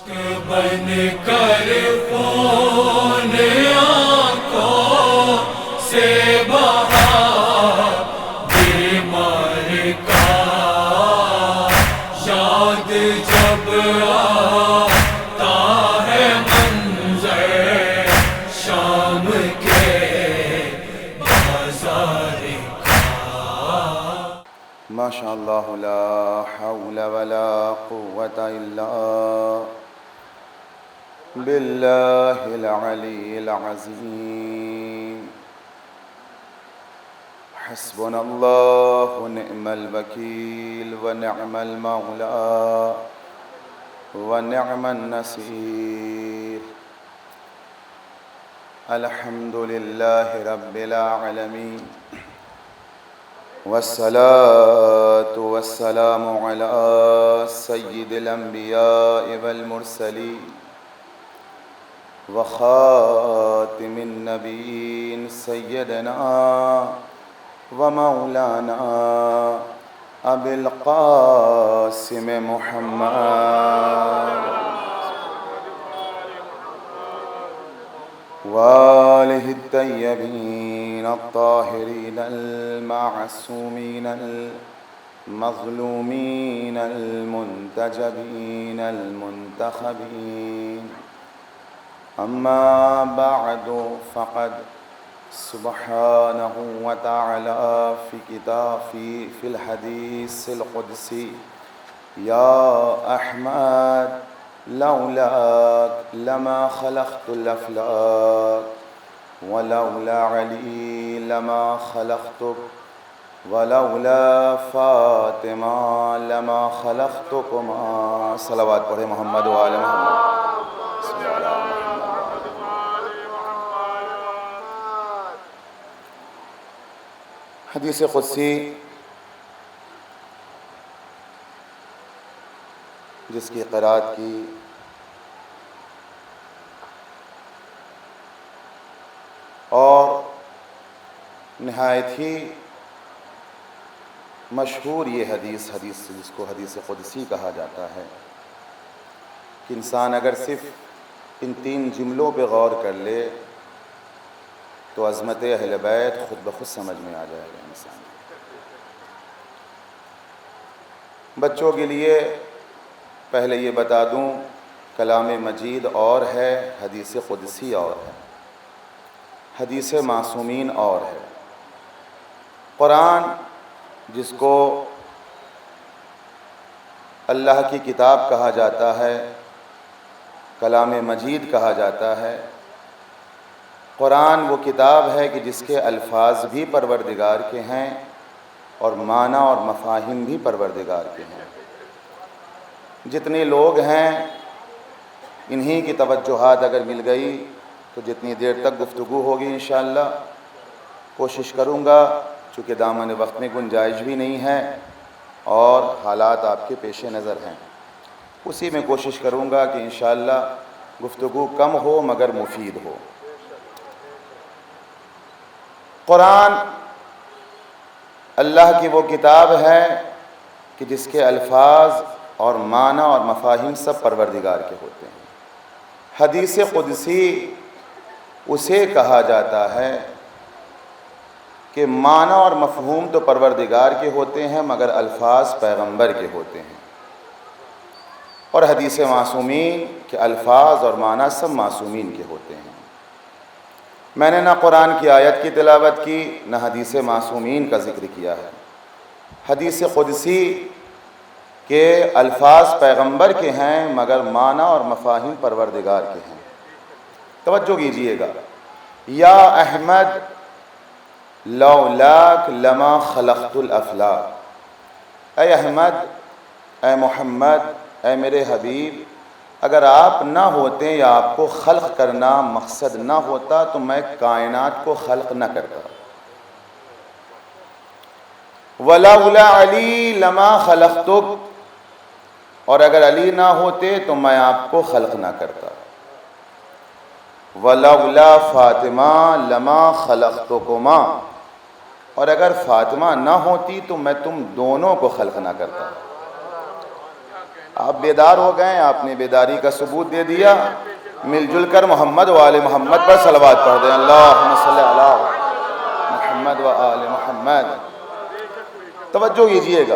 بن کر خون آنکھوں سے بہا بیمار کا یاد جب آتا ہے منظر شام کے بازار کا۔ ماشاء اللہ لا حول ولا قوة الا باللہ العلی العظیم۔ حسبنا اللہ نعم الوکیل ونعم المولا ونعم النصیر۔ الحمد للہ رب العالمین والصلاة والسلام على سید الانبیاء والمرسلین وخاتم النبیین سیدنا ومولانا ابی القاسم محمد وآلہ الطیبین الطاہرین المعصومین المظلومین المنتجبین المنتخبین۔ اما بعد فقد سبحانہ وتعالی فی الحدیث القدسی یا احمد لولاک لما خلقت الافلاک ولولا علی لما خلقتک ولولا فاطمہ لما خلقتکما۔ صلوات پڑھے محمد وآل محمد۔ حدیث قدسی جس کی قرأت کی اور نہایت ہی مشہور یہ حدیث جس کو حدیث قدسی کہا جاتا ہے کہ انسان اگر صرف ان 3 جملوں پہ غور کر لے تو عظمت اہل بیت خود بخود سمجھ میں آ جائے گا انسان۔ بچوں کے لیے پہلے یہ بتا دوں، کلام مجید اور ہے، حدیث قدسی اور ہے، حدیث معصومین اور ہے۔ قرآن جس کو اللہ کی کتاب کہا جاتا ہے، کلام مجید کہا جاتا ہے۔ قرآن وہ کتاب ہے کہ جس کے الفاظ بھی پروردگار کے ہیں اور معنی اور مفاہیم بھی پروردگار کے ہیں۔ جتنے لوگ ہیں انہی کی توجہات اگر مل گئی تو جتنی دیر تک گفتگو ہوگی انشاءاللہ کوشش کروں گا، چونکہ دامن وقت میں گنجائش بھی نہیں ہے اور حالات آپ کے پیش نظر ہیں، اسی میں کوشش کروں گا کہ انشاءاللہ گفتگو کم ہو مگر مفید ہو۔ قرآن اللہ کی وہ کتاب ہے کہ جس کے الفاظ اور معنی اور مفاہیم سب پروردگار کے ہوتے ہیں۔ حدیث قدسی اسے کہا جاتا ہے کہ معنی اور مفہوم تو پروردگار کے ہوتے ہیں مگر الفاظ پیغمبر کے ہوتے ہیں، اور حدیث معصومین کے الفاظ اور معنی سب معصومین کے ہوتے ہیں۔ میں نے نہ قرآن کی آیت کی تلاوت کی نہ حدیث معصومین کا ذکر کیا ہے۔ حدیث قدسی کے الفاظ پیغمبر کے ہیں مگر معنی اور مفاہیم پروردگار کے ہیں۔ توجہ کیجئے گا، یا احمد لولاک لما خلقت الافلاک۔ اے احمد، اے محمد، اے میرے حبیب، اگر آپ نہ ہوتے یا آپ کو خلق کرنا مقصد نہ ہوتا تو میں کائنات کو خلق نہ کرتا۔ وَلَوْلَا عَلِي لَمَا خَلَقْتُكَ، اور اگر علی نہ ہوتے تو میں آپ کو خلق نہ کرتا۔ وَلَوْلَا فَاطِمَةَ لَمَا خَلَقْتُكُمَا، اور اگر فاطمہ نہ ہوتی تو میں تم دونوں کو خلق نہ کرتا۔ آپ بیدار ہو گئے، آپ نے بیداری کا ثبوت دے دیا۔ مل جل کر محمد و آل محمد پر صلوات پڑھ دیں۔ اللہم صلی علی محمد و آل محمد۔ توجہ کیجئے گا،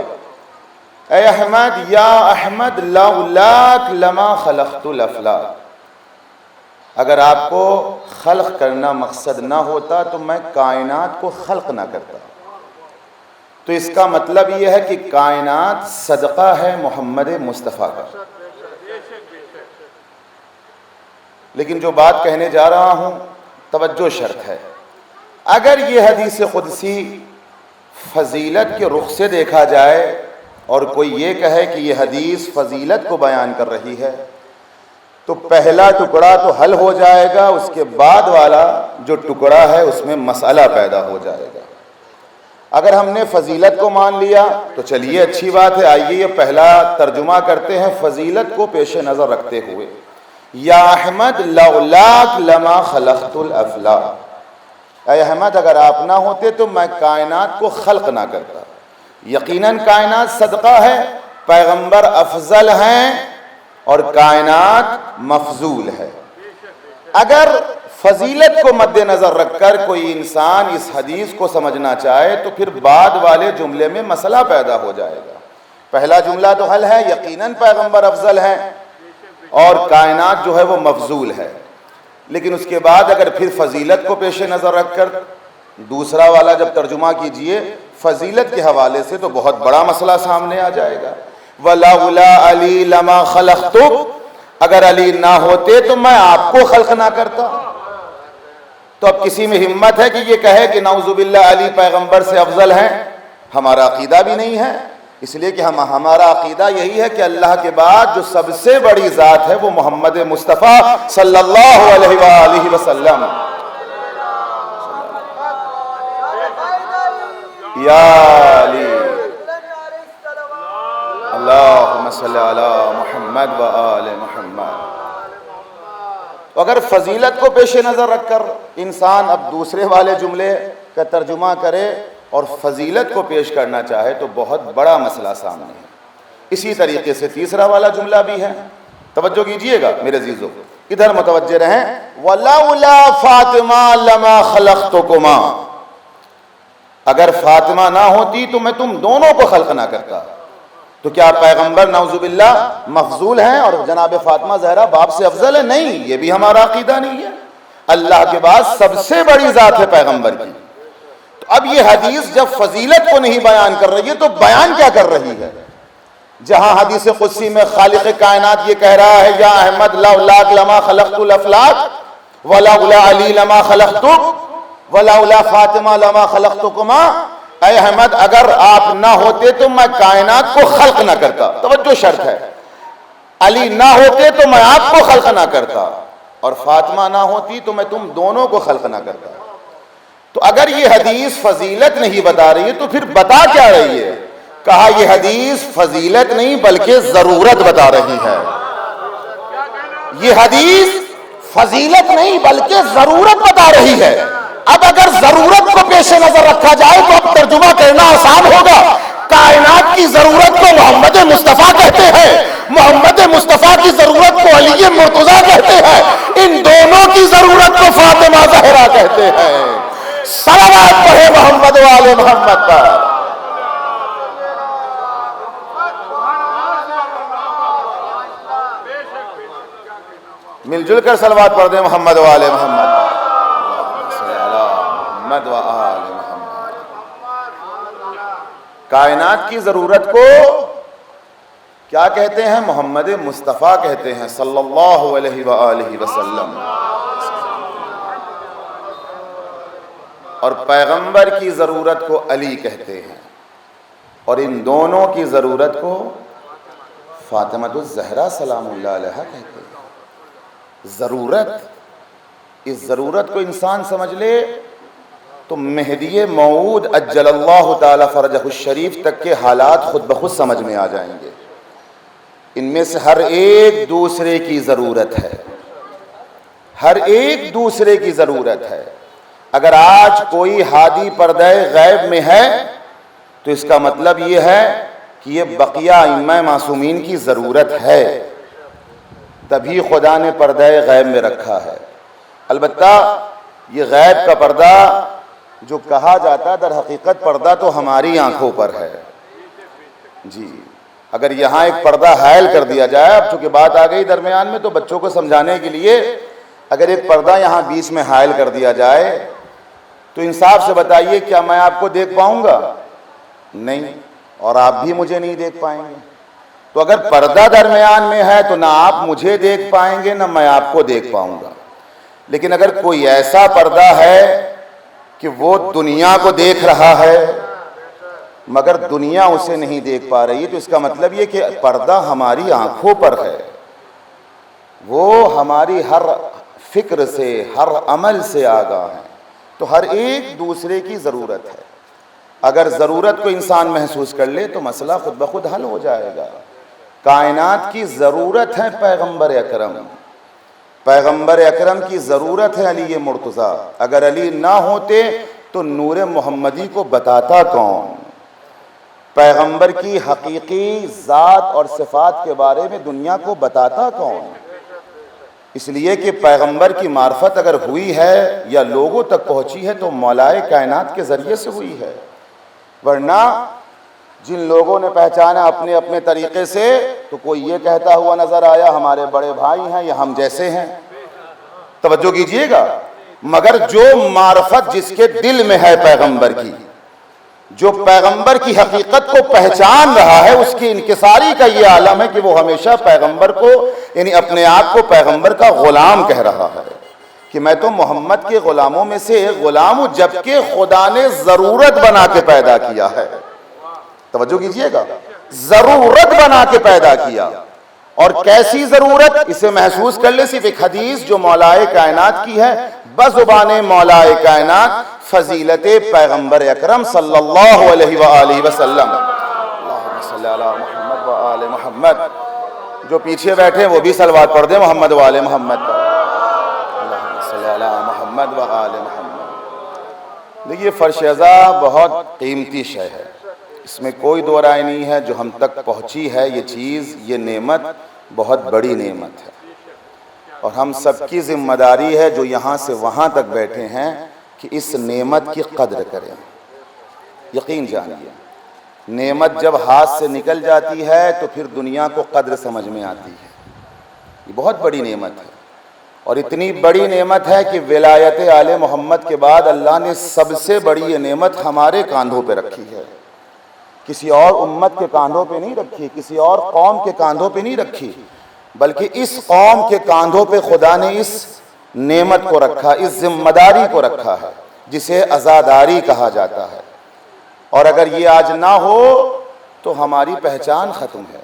اے احمد، یا احمد لولاک لما خلقت الافلاک، اگر آپ کو خلق کرنا مقصد نہ ہوتا تو میں کائنات کو خلق نہ کرتا۔ تو اس کا مطلب یہ ہے کہ کائنات صدقہ ہے محمد مصطفیٰ کا۔ لیکن جو بات کہنے جا رہا ہوں، توجہ شرط ہے، اگر یہ حدیث قدسی فضیلت کے رخ سے دیکھا جائے اور کوئی یہ کہے کہ یہ حدیث فضیلت کو بیان کر رہی ہے، تو پہلا ٹکڑا تو حل ہو جائے گا، اس کے بعد والا جو ٹکڑا ہے اس میں مسئلہ پیدا ہو جائے گا۔ اگر ہم نے فضیلت کو مان لیا تو چلیے اچھی بات ہے، آئیے یہ پہلا ترجمہ کرتے ہیں فضیلت کو پیش نظر رکھتے ہوئے۔ یا احمد لولاک لما خلقت الافلاک، اے احمد اگر آپ نہ ہوتے تو میں کائنات کو خلق نہ کرتا۔ یقیناً کائنات صدقہ ہے، پیغمبر افضل ہیں اور کائنات مفضول ہے۔ اگر فضیلت کو مد نظر رکھ کر کوئی انسان اس حدیث کو سمجھنا چاہے تو پھر بعد والے جملے میں مسئلہ پیدا ہو جائے گا۔ پہلا جملہ تو حل ہے، یقیناً پیغمبر افضل ہیں اور کائنات جو ہے وہ مفضول ہے، لیکن اس کے بعد اگر پھر فضیلت کو پیش نظر رکھ کر دوسرا والا جب ترجمہ کیجئے فضیلت کے حوالے سے تو بہت بڑا مسئلہ سامنے آ جائے گا۔ وَلَوْلَا عَلِي لَمَا خَلَقْتُ، اگر علی نہ ہوتے تو میں آپ کو خلق نہ کرتا۔ تو اب کسی میں ہمت ہے کہ یہ کہے کہ نعوذ باللہ علی پیغمبر سے افضل ہیں؟ ہمارا عقیدہ بھی نہیں ہے، اس لیے کہ ہمارا عقیدہ یہی ہے کہ اللہ کے بعد جو سب سے بڑی ذات ہے وہ محمد مصطفیٰ صلی اللہ علیہ وآلہ وسلم۔ یا علی اللہم صلی علی محمد و آل محمد۔ اگر فضیلت کو پیش نظر رکھ کر انسان اب دوسرے والے جملے کا ترجمہ کرے اور فضیلت کو پیش کرنا چاہے تو بہت بڑا مسئلہ سامنے ہے۔ اسی طریقے سے تیسرا والا جملہ بھی ہے، توجہ کیجئے گا میرے عزیزو، ادھر متوجہ رہیں۔ وَلَوْلَا فَاطِمَةَ لَمَا خَلَقْتُكُمَا، اگر فاطمہ نہ ہوتی تو میں تم دونوں کو خلق نہ کرتا۔ تو کیا پیغمبر نعوذ باللہ مفضول ہیں اور جناب فاطمہ زہرا باپ سے افضل ہے؟ نہیں، یہ بھی ہمارا عقیدہ نہیں ہے۔ اللہ کے بعد سب سے بڑی ذات ہے پیغمبر کی۔ تو اب یہ حدیث جب فضیلت کو نہیں بیان کر رہی ہے تو بیان کیا کر رہی ہے؟ جہاں حدیث قدسی میں خالق کائنات یہ کہہ رہا ہے یا احمد لولاک لما خلقت الافلاک ولولا علی لما خلقتک ولولا فاطمہ لما خلقتکما، اے احمد اگر آپ نہ ہوتے تو میں کائنات کو خلق نہ کرتا۔ توجہ شرط ہے، علی نہ ہوتے تو میں آپ کو خلق نہ کرتا اور فاطمہ نہ ہوتی تو میں تم دونوں کو خلق نہ کرتا۔ تو اگر یہ حدیث فضیلت نہیں بتا رہی ہے تو پھر بتا کیا رہی ہے؟ کہا یہ حدیث فضیلت نہیں بلکہ ضرورت بتا رہی ہے۔ یہ حدیث فضیلت نہیں بلکہ ضرورت بتا رہی ہے۔ اب اگر ضرورت کو پیش نظر رکھا جائے تو اب ترجمہ کرنا آسان ہوگا۔ کائنات کی ضرورت کو محمد مصطفیٰ کہتے ہیں، محمد مصطفیٰ کی ضرورت کو علی مرتضیٰ کہتے ہیں، ان دونوں کی ضرورت کو فاطمہ زہرا کہتے ہیں۔ صلوات پڑھے محمد و آل محمد پر۔ مل جل کر صلوات پڑھ دیں محمد و آل محمد پر۔ محمد و آل محمد۔ کائنات کی ضرورت کو کیا کہتے ہیں؟ محمد مصطفیٰ کہتے ہیں صلی اللہ علیہ وآلہ وسلم۔ اور پیغمبر کی ضرورت کو علی کہتے ہیں اور ان دونوں کی ضرورت کو فاطمہ الزہرا سلام اللہ علیہا کہتے ہیں۔ ضرورت، اس ضرورت کو انسان سمجھ لے تو مہدی موعود عجل اللہ تعالی فرجہ الشریف تک کے حالات خود بخود سمجھ میں آ جائیں گے۔ ان میں سے ہر ایک دوسرے کی ضرورت ہے، ہر ایک دوسرے کی ضرورت ہے۔ اگر آج کوئی ہادی پردہ غیب میں ہے تو اس کا مطلب یہ ہے کہ کہ یہ بقیہ ائمہ معصومین کی ضرورت ہے، تبھی خدا نے پردہ غیب میں رکھا ہے۔ البتہ یہ غیب کا پردہ جو کہا جاتا ہے، در حقیقت پردہ تو ہماری آنکھوں پر ہے۔ جی اگر یہاں ایک پردہ حائل کر دیا جائے، اب چونکہ بات آ گئی درمیان میں تو بچوں کو سمجھانے کے لیے اگر ایک پردہ یہاں بیچ میں حائل کر دیا جائے تو انصاف سے بتائیے کیا میں آپ کو دیکھ پاؤں گا؟ نہیں، اور آپ بھی مجھے نہیں دیکھ پائیں گے۔ تو اگر پردہ درمیان میں ہے تو نہ آپ مجھے دیکھ پائیں گے نہ میں آپ کو دیکھ پاؤں گا۔ لیکن اگر کوئی ایسا پردہ ہے کہ وہ دنیا کو دیکھ رہا ہے مگر دنیا اسے نہیں دیکھ پا رہی، تو اس کا مطلب یہ کہ پردہ ہماری آنکھوں پر ہے، وہ ہماری ہر فکر سے ہر عمل سے آگاہ ہے۔ تو ہر ایک دوسرے کی ضرورت ہے۔ اگر ضرورت کو انسان محسوس کر لے تو مسئلہ خود بخود حل ہو جائے گا۔ کائنات کی ضرورت ہے پیغمبر اکرم، پیغمبر اکرم کی ضرورت ہے علی مرتضیٰ۔ اگر علی نہ ہوتے تو نور محمدی کو بتاتا کون؟ پیغمبر کی حقیقی ذات اور صفات کے بارے میں دنیا کو بتاتا کون؟ اس لیے کہ پیغمبر کی معرفت اگر ہوئی ہے یا لوگوں تک پہنچی ہے تو مولائے کائنات کے ذریعے سے ہوئی ہے، ورنہ جن لوگوں نے پہچانا اپنے اپنے طریقے سے تو کوئی یہ کہتا ہوا نظر آیا ہمارے بڑے بھائی ہیں یا ہم جیسے ہیں۔ توجہ کیجئے گا، مگر جو معرفت جس کے دل میں ہے پیغمبر کی، جو پیغمبر کی حقیقت کو پہچان رہا ہے، اس کی انکساری کا یہ عالم ہے کہ وہ ہمیشہ پیغمبر کو یعنی اپنے آپ کو پیغمبر کا غلام کہہ رہا ہے کہ میں تو محمد کے غلاموں میں سے ایک غلام ہوں، جبکہ خدا نے ضرورت بنا کے پیدا کیا ہے۔ توجہ کیجئے گا، ضرورت بنا کے پیدا کیا، اور کیسی ضرورت اسے محسوس کر لے۔ صرف ایک حدیث جو مولائے کائنات کی ہے، بزبان مولائے کائنات فضیلت پیغمبر اکرم صلی اللہ علیہ وآلہ وسلم۔ اللہم صلی علی محمد وآل محمد۔ جو پیچھے بیٹھے وہ بھی صلوات پڑھ دیں محمد وآل محمد پر۔ اللہم صلی علی محمد وآل محمد۔ دیکھیے فرش ازا بہت قیمتی شے ہے، اس میں کوئی دو رائے نہیں ہے۔ جو ہم تک پہنچی ہے یہ چیز، یہ نعمت بہت بڑی نعمت ہے، اور ہم سب کی ذمہ داری ہے جو یہاں سے وہاں تک بیٹھے ہیں کہ اس نعمت کی قدر کریں۔ یقین جانیے، نعمت جب ہاتھ سے نکل جاتی ہے تو پھر دنیا کو قدر سمجھ میں آتی ہے۔ یہ بہت بڑی نعمت ہے، اور اتنی بڑی نعمت ہے کہ ولایت آل محمد کے بعد اللہ نے سب سے بڑی یہ نعمت ہمارے کاندھوں پہ رکھی ہے، کسی اور امت کے کاندھوں پہ نہیں رکھی، کسی اور قوم کے کاندھوں پہ نہیں رکھی، بلکہ اس قوم کے کاندھوں پہ خدا نے اس نعمت کو رکھا، اس ذمہ داری کو رکھا ہے جسے عزاداری کہا جاتا ہے۔ اور اگر یہ آج نہ ہو تو ہماری پہچان ختم ہے۔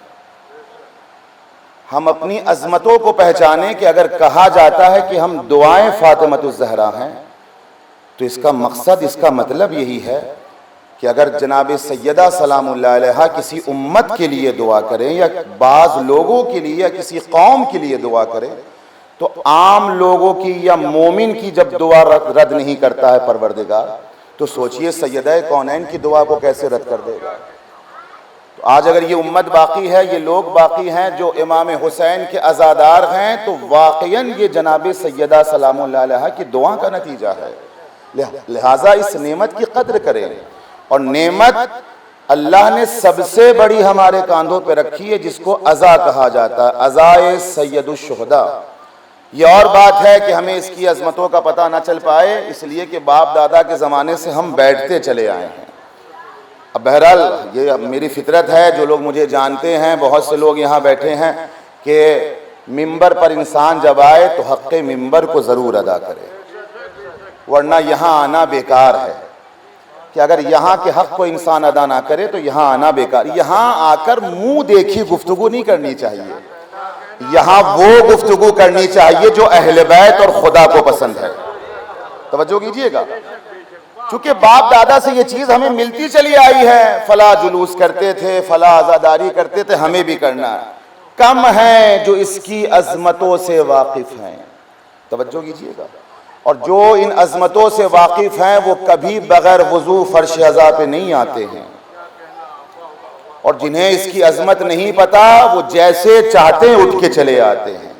ہم اپنی عظمتوں کو پہچانیں کہ اگر کہا جاتا ہے کہ ہم دعائیں فاطمۃ الزہرا ہیں تو اس کا مقصد، اس کا مطلب یہی ہے کہ اگر جناب سیدہ سلام اللہ علیہا کسی امت کے لیے دعا کریں یا بعض لوگوں کے لیے یا کسی قوم کے لیے دعا کریں تو عام لوگوں کی یا مومن کی جب دعا رد نہیں کرتا ہے پروردگار تو سوچئے سیدہ کونین کی دعا کو کیسے رد کر دے گا۔ تو آج اگر یہ امت باقی ہے، یہ لوگ باقی ہیں جو امام حسین کے عزادار ہیں، تو واقعاً یہ جناب سیدہ سلام اللہ علیہا کی دعا کا نتیجہ ہے۔ لہٰذا اس نعمت کی قدر کریں، اور نعمت اللہ نے سب سے بڑی ہمارے کاندھوں پہ رکھی ہے جس کو عزا کہا جاتا ہے، عزائے سید الشہداء۔ یہ اور بات ہے کہ ہمیں اس کی عظمتوں کا پتہ نہ چل پائے، اس لیے کہ باپ دادا کے زمانے سے ہم بیٹھتے چلے آئے ہیں۔ اب بہرحال یہ میری فطرت ہے، جو لوگ مجھے جانتے ہیں، بہت سے لوگ یہاں بیٹھے ہیں، کہ منبر پر انسان جب آئے تو حق منبر کو ضرور ادا کرے، ورنہ یہاں آنا بیکار ہے۔ کہ اگر یہاں کے حق کو انسان ادا نہ کرے تو یہاں آنا بیکار۔ یہاں آ کر منہ دیکھی گفتگو نہیں کرنی چاہیے، یہاں وہ گفتگو کرنی چاہیے جو اہل بیت اور خدا کو پسند ہے۔ توجہ کیجئے گا، چونکہ باپ دادا سے یہ چیز ہمیں ملتی چلی آئی ہے، فلاں جلوس کرتے تھے، فلاں عزاداری کرتے تھے، ہمیں بھی کرنا ہے۔ کم ہیں جو اس کی عظمتوں سے واقف ہیں۔ توجہ کیجئے گا، اور جو ان عظمتوں سے واقف ہیں وہ کبھی بغیر وضو فرش ازا پہ نہیں آتے ہیں۔ اور جنہیں اس کی عظمت نہیں پتا وہ جیسے چاہتے ہیں اٹھ کے چلے آتے ہیں۔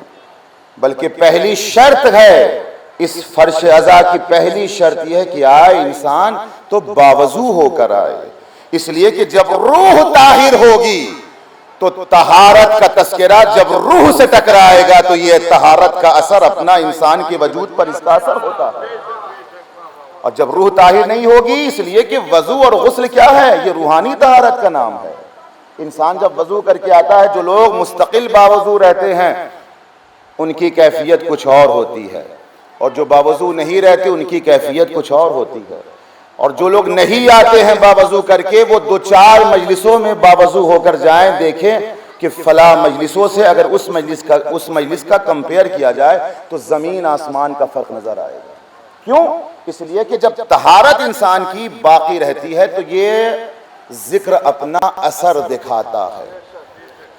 بلکہ پہلی شرط ہے اس فرش عزا کی، پہلی شرط یہ ہے کہ آئے انسان تو باوضو ہو کر آئے، اس لیے کہ جب روح طاہر ہوگی تو طہارت کا تذکرہ جب روح سے ٹکرائے گا تو یہ طہارت کا اثر اپنا انسان کے وجود پر اس کا اثر ہوتا ہے۔ اور جب روح طاہر نہیں ہوگی، اس لیے کہ وضو اور غسل کیا ہے؟ یہ روحانی طہارت کا نام ہے۔ انسان جب وضو کر کے آتا ہے، جو لوگ مستقل باوضو رہتے ہیں ان کی کیفیت کچھ اور ہوتی ہے، اور جو باوضو نہیں رہتے ان کی کیفیت کچھ اور ہوتی ہے۔ اور جو لوگ نہیں آتے ہیں باوضو کر کے، وہ دو چار مجلسوں میں باوضو ہو کر جائیں، دیکھیں کہ فلاں مجلسوں سے اگر اس مجلس کا کمپیئر کیا جائے تو زمین آسمان کا فرق نظر آئے گا۔ کیوں؟ اس لیے کہ جب طہارت انسان کی باقی رہتی ہے تو یہ ذکر اپنا اثر دکھاتا ہے،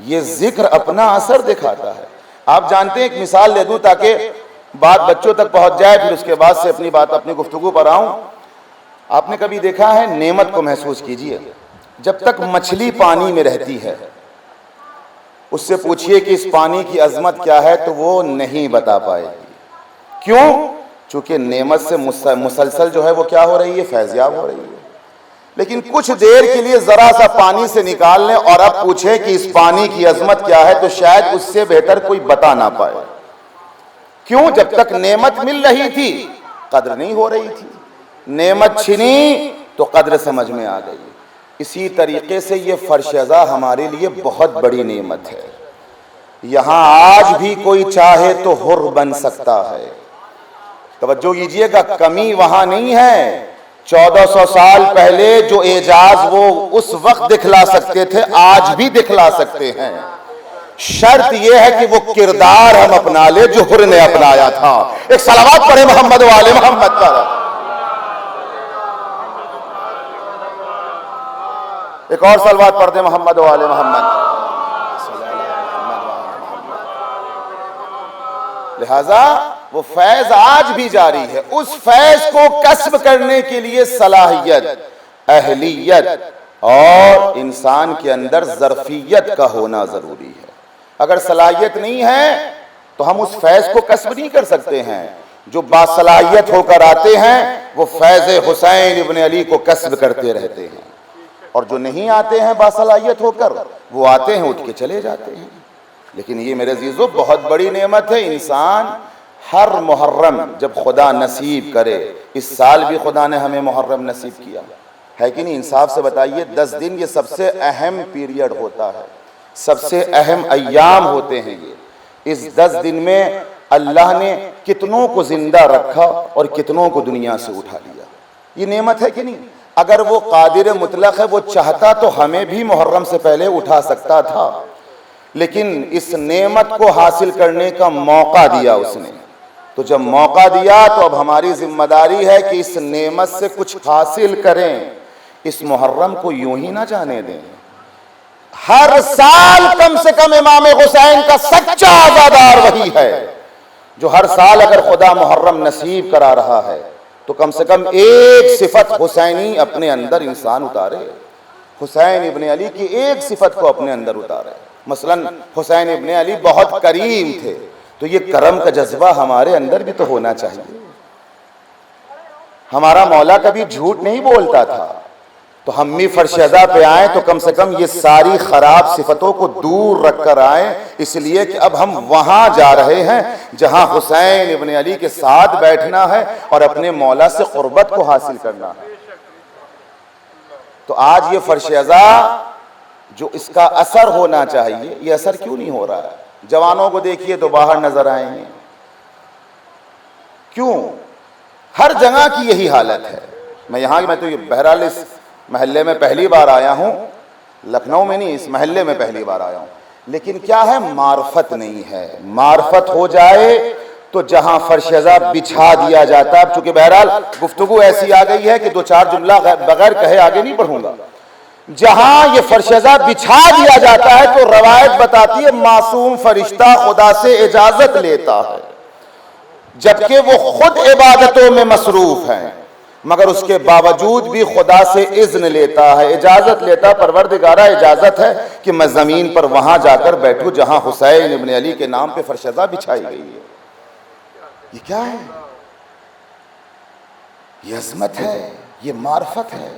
یہ ذکر اپنا اثر دکھاتا ہے۔ آپ جانتے ہیں، ایک مثال لے دوں تاکہ بات بچوں تک پہنچ جائے، پھر اس کے بعد سے اپنی گفتگو پر آؤں۔ آپ نے کبھی دیکھا ہے، نعمت کو محسوس کیجئے، جب تک مچھلی پانی میں رہتی ہے اس سے پوچھئے کہ اس پانی کی عظمت کیا ہے تو وہ نہیں بتا پائے گی۔ کیوں؟ چونکہ نعمت سے مسلسل جو ہے وہ کیا ہو رہی ہے؟ فیضیاب ہو رہی ہے۔ لیکن کچھ دیر کے لیے ذرا سا پانی سے نکال لیں اور اب پوچھیں کہ اس پانی کی عظمت کیا ہے تو شاید اس سے بہتر کوئی بتا نہ پائے۔ کیوں؟ جب تک نعمت مل رہی تھی قدر نہیں ہو رہی تھی، نعمت چھنی تو قدر سمجھ میں آ گئی۔ اسی طریقے سے یہ فرش عزا ہمارے لیے بہت بڑی نعمت ہے۔ یہاں آج بھی کوئی چاہے تو حر بن سکتا ہے۔ توجہ کیجئے گا، کمی وہاں نہیں ہے۔ 1400 سال پہلے جو اعجاز وہ اس وقت دکھلا سکتے تھے آج بھی دکھلا سکتے ہیں۔ شرط یہ ہے کہ وہ کردار ہم اپنا لے جو حر نے اپنایا تھا۔ ایک صلوات پڑھے محمد و آل محمد پر۔ ایک اور صلوات پڑھ دیں محمد و آل محمد۔ لہذا وہ فیض آج بھی جاری ہے۔ اس فیض کو کسب کرنے کے لیے صلاحیت، اہلیت اور انسان کے اندر ظرفیت کا ہونا ضروری ہے۔ اگر صلاحیت نہیں ہے تو ہم اس فیض کو کسب نہیں کر سکتے ہیں۔ جو باصلاحیت ہو کر آتے ہیں وہ فیض حسین ابن علی کو کسب کرتے رہتے ہیں، اور جو نہیں آتے ہیں باصلاحیت ہو کر وہ آتے ہیں اٹھ کے چلے جاتے ہیں۔ لیکن یہ میرے عزیزو بہت بڑی نعمت ہے۔ انسان ہر محرم جب خدا نصیب کرے، اس سال بھی خدا نے ہمیں محرم نصیب کیا ہے کہ نہیں؟ انصاف سے بتائیے، 10 دن یہ سب سے اہم پیریڈ ہوتا ہے، سب سے اہم ایام ہوتے ہیں یہ۔ اس 10 دن میں اللہ نے کتنوں کو زندہ رکھا اور کتنوں کو دنیا سے اٹھا لیا۔ یہ نعمت ہے کہ نہیں؟ اگر وہ قادر مطلق ہے، وہ چاہتا تو ہمیں بھی محرم سے پہلے اٹھا سکتا تھا، لیکن اس نعمت کو حاصل کرنے کا موقع دیا اس نے۔ تو جب موقع دیا تو اب ہماری ذمہ داری ہے کہ اس نعمت سے کچھ حاصل کریں، اس محرم کو یوں ہی نہ جانے دیں۔ ہر سال کم سے کم امام حسین کا سچا عزادار وہی ہے جو ہر سال اگر خدا محرم نصیب کرا رہا ہے تو کم سے کم ایک صفت حسینی اپنے اندر انسان اتارے، حسین ابن علی کی ایک صفت کو اپنے اندر اتارے۔ مثلا حسین ابن علی بہت کریم تھے، تو یہ کرم کا جذبہ ہمارے اندر بھی تو ہونا چاہیے۔ ہمارا مولا کبھی جھوٹ نہیں بولتا تھا، تو ہم بھی فرش عزا پہ آئیں تو کم سے کم یہ ساری خراب صفتوں کو دور رکھ کر آئیں، اس لیے کہ اب ہم وہاں جا رہے ہیں جہاں حسین ابن علی کے ساتھ بیٹھنا ہے اور اپنے مولا سے قربت کو حاصل کرنا ہے۔ تو آج یہ فرش عزا جو اس کا اثر ہونا چاہیے، یہ اثر کیوں نہیں ہو رہا ہے؟ جوانوں کو دیکھیے تو باہر نظر آئیں گے، کیوں؟ ہر جگہ کی یہی حالت ہے۔ میں تو یہ بہرحال اس محلے میں پہلی بار آیا ہوں، لکھنؤ میں نہیں، اس محلے میں پہلی بار آیا ہوں، لیکن کیا ہے؟ معرفت نہیں ہے۔ معرفت ہو جائے تو جہاں فرش عزا بچھا دیا جاتا ہے، اب چونکہ بہرحال گفتگو ایسی آ گئی ہے کہ دو چار جملہ بغیر کہے آگے نہیں بڑھوں گا۔ جہاں یہ فرش عزا بچھا دیا جاتا ہے تو روایت بتاتی ہے معصوم فرشتہ خدا سے اجازت لیتا ہے، جبکہ وہ خود عبادتوں میں مصروف ہیں۔ مگر اس کے باوجود بھی خدا سے اذن لیتا ہے، اجازت لیتا، پروردگارہ اجازت ہے کہ میں زمین پر وہاں جا کر بیٹھوں جہاں حسین ابن علی کے نام پہ فرشدہ بچھائی گئی ہے۔ یہ کیا ہے؟ یہ عظمت ہے، یہ معرفت ہے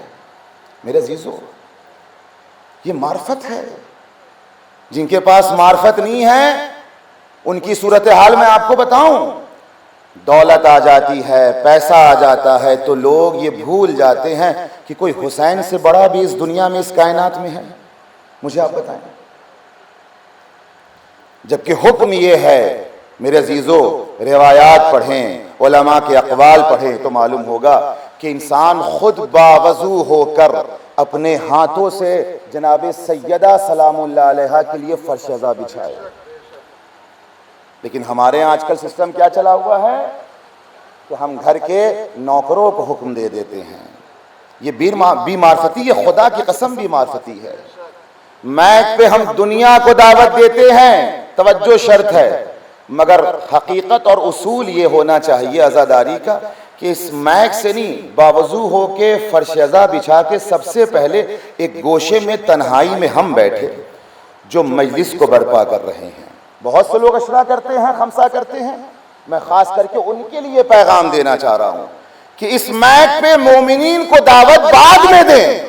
میرے عزیزو، یہ معرفت ہے۔ جن کے پاس معرفت نہیں ہے ان کی صورتحال میں آپ کو بتاؤں، دولت آ جاتی ہے، پیسہ آ جاتا ہے تو لوگ یہ بھول جاتے ہیں کہ کوئی حسین سے بڑا بھی اس دنیا میں، اس کائنات میں ہے۔ مجھے آپ بتائیں، جبکہ حکم یہ ہے میرے عزیزو، روایات پڑھیں، علماء کے اقوال پڑھیں تو معلوم ہوگا کہ انسان خود باوضو ہو کر اپنے ہاتھوں سے جناب سیدہ سلام اللہ علیہا کے لیے فرش ازا بچھائے۔ لیکن ہمارے آج کل سسٹم کیا چلا ہوا ہے کہ ہم گھر کے نوکروں کو حکم دے دیتے ہیں۔ یہ بی معرفتی، یہ خدا کی قسم بی معرفتی ہے۔ میک پہ ہم دنیا کو دعوت دیتے ہیں، توجہ شرط ہے، مگر حقیقت اور اصول یہ ہونا چاہیے عزاداری کا کہ اس میک سے نہیں، باوضو ہو کے فرش ازا بچھا کے سب سے پہلے ایک گوشے میں تنہائی میں ہم بیٹھے جو مجلس کو برپا کر رہے ہیں۔ بہت سے لوگ اشرا کرتے ہیں، خمسہ کرتے ہیں، میں خاص کر کے ان کے لیے پیغام دینا چاہ رہا ہوں کہ اس میک پہ مومنین کو دعوت بعد میں دیں،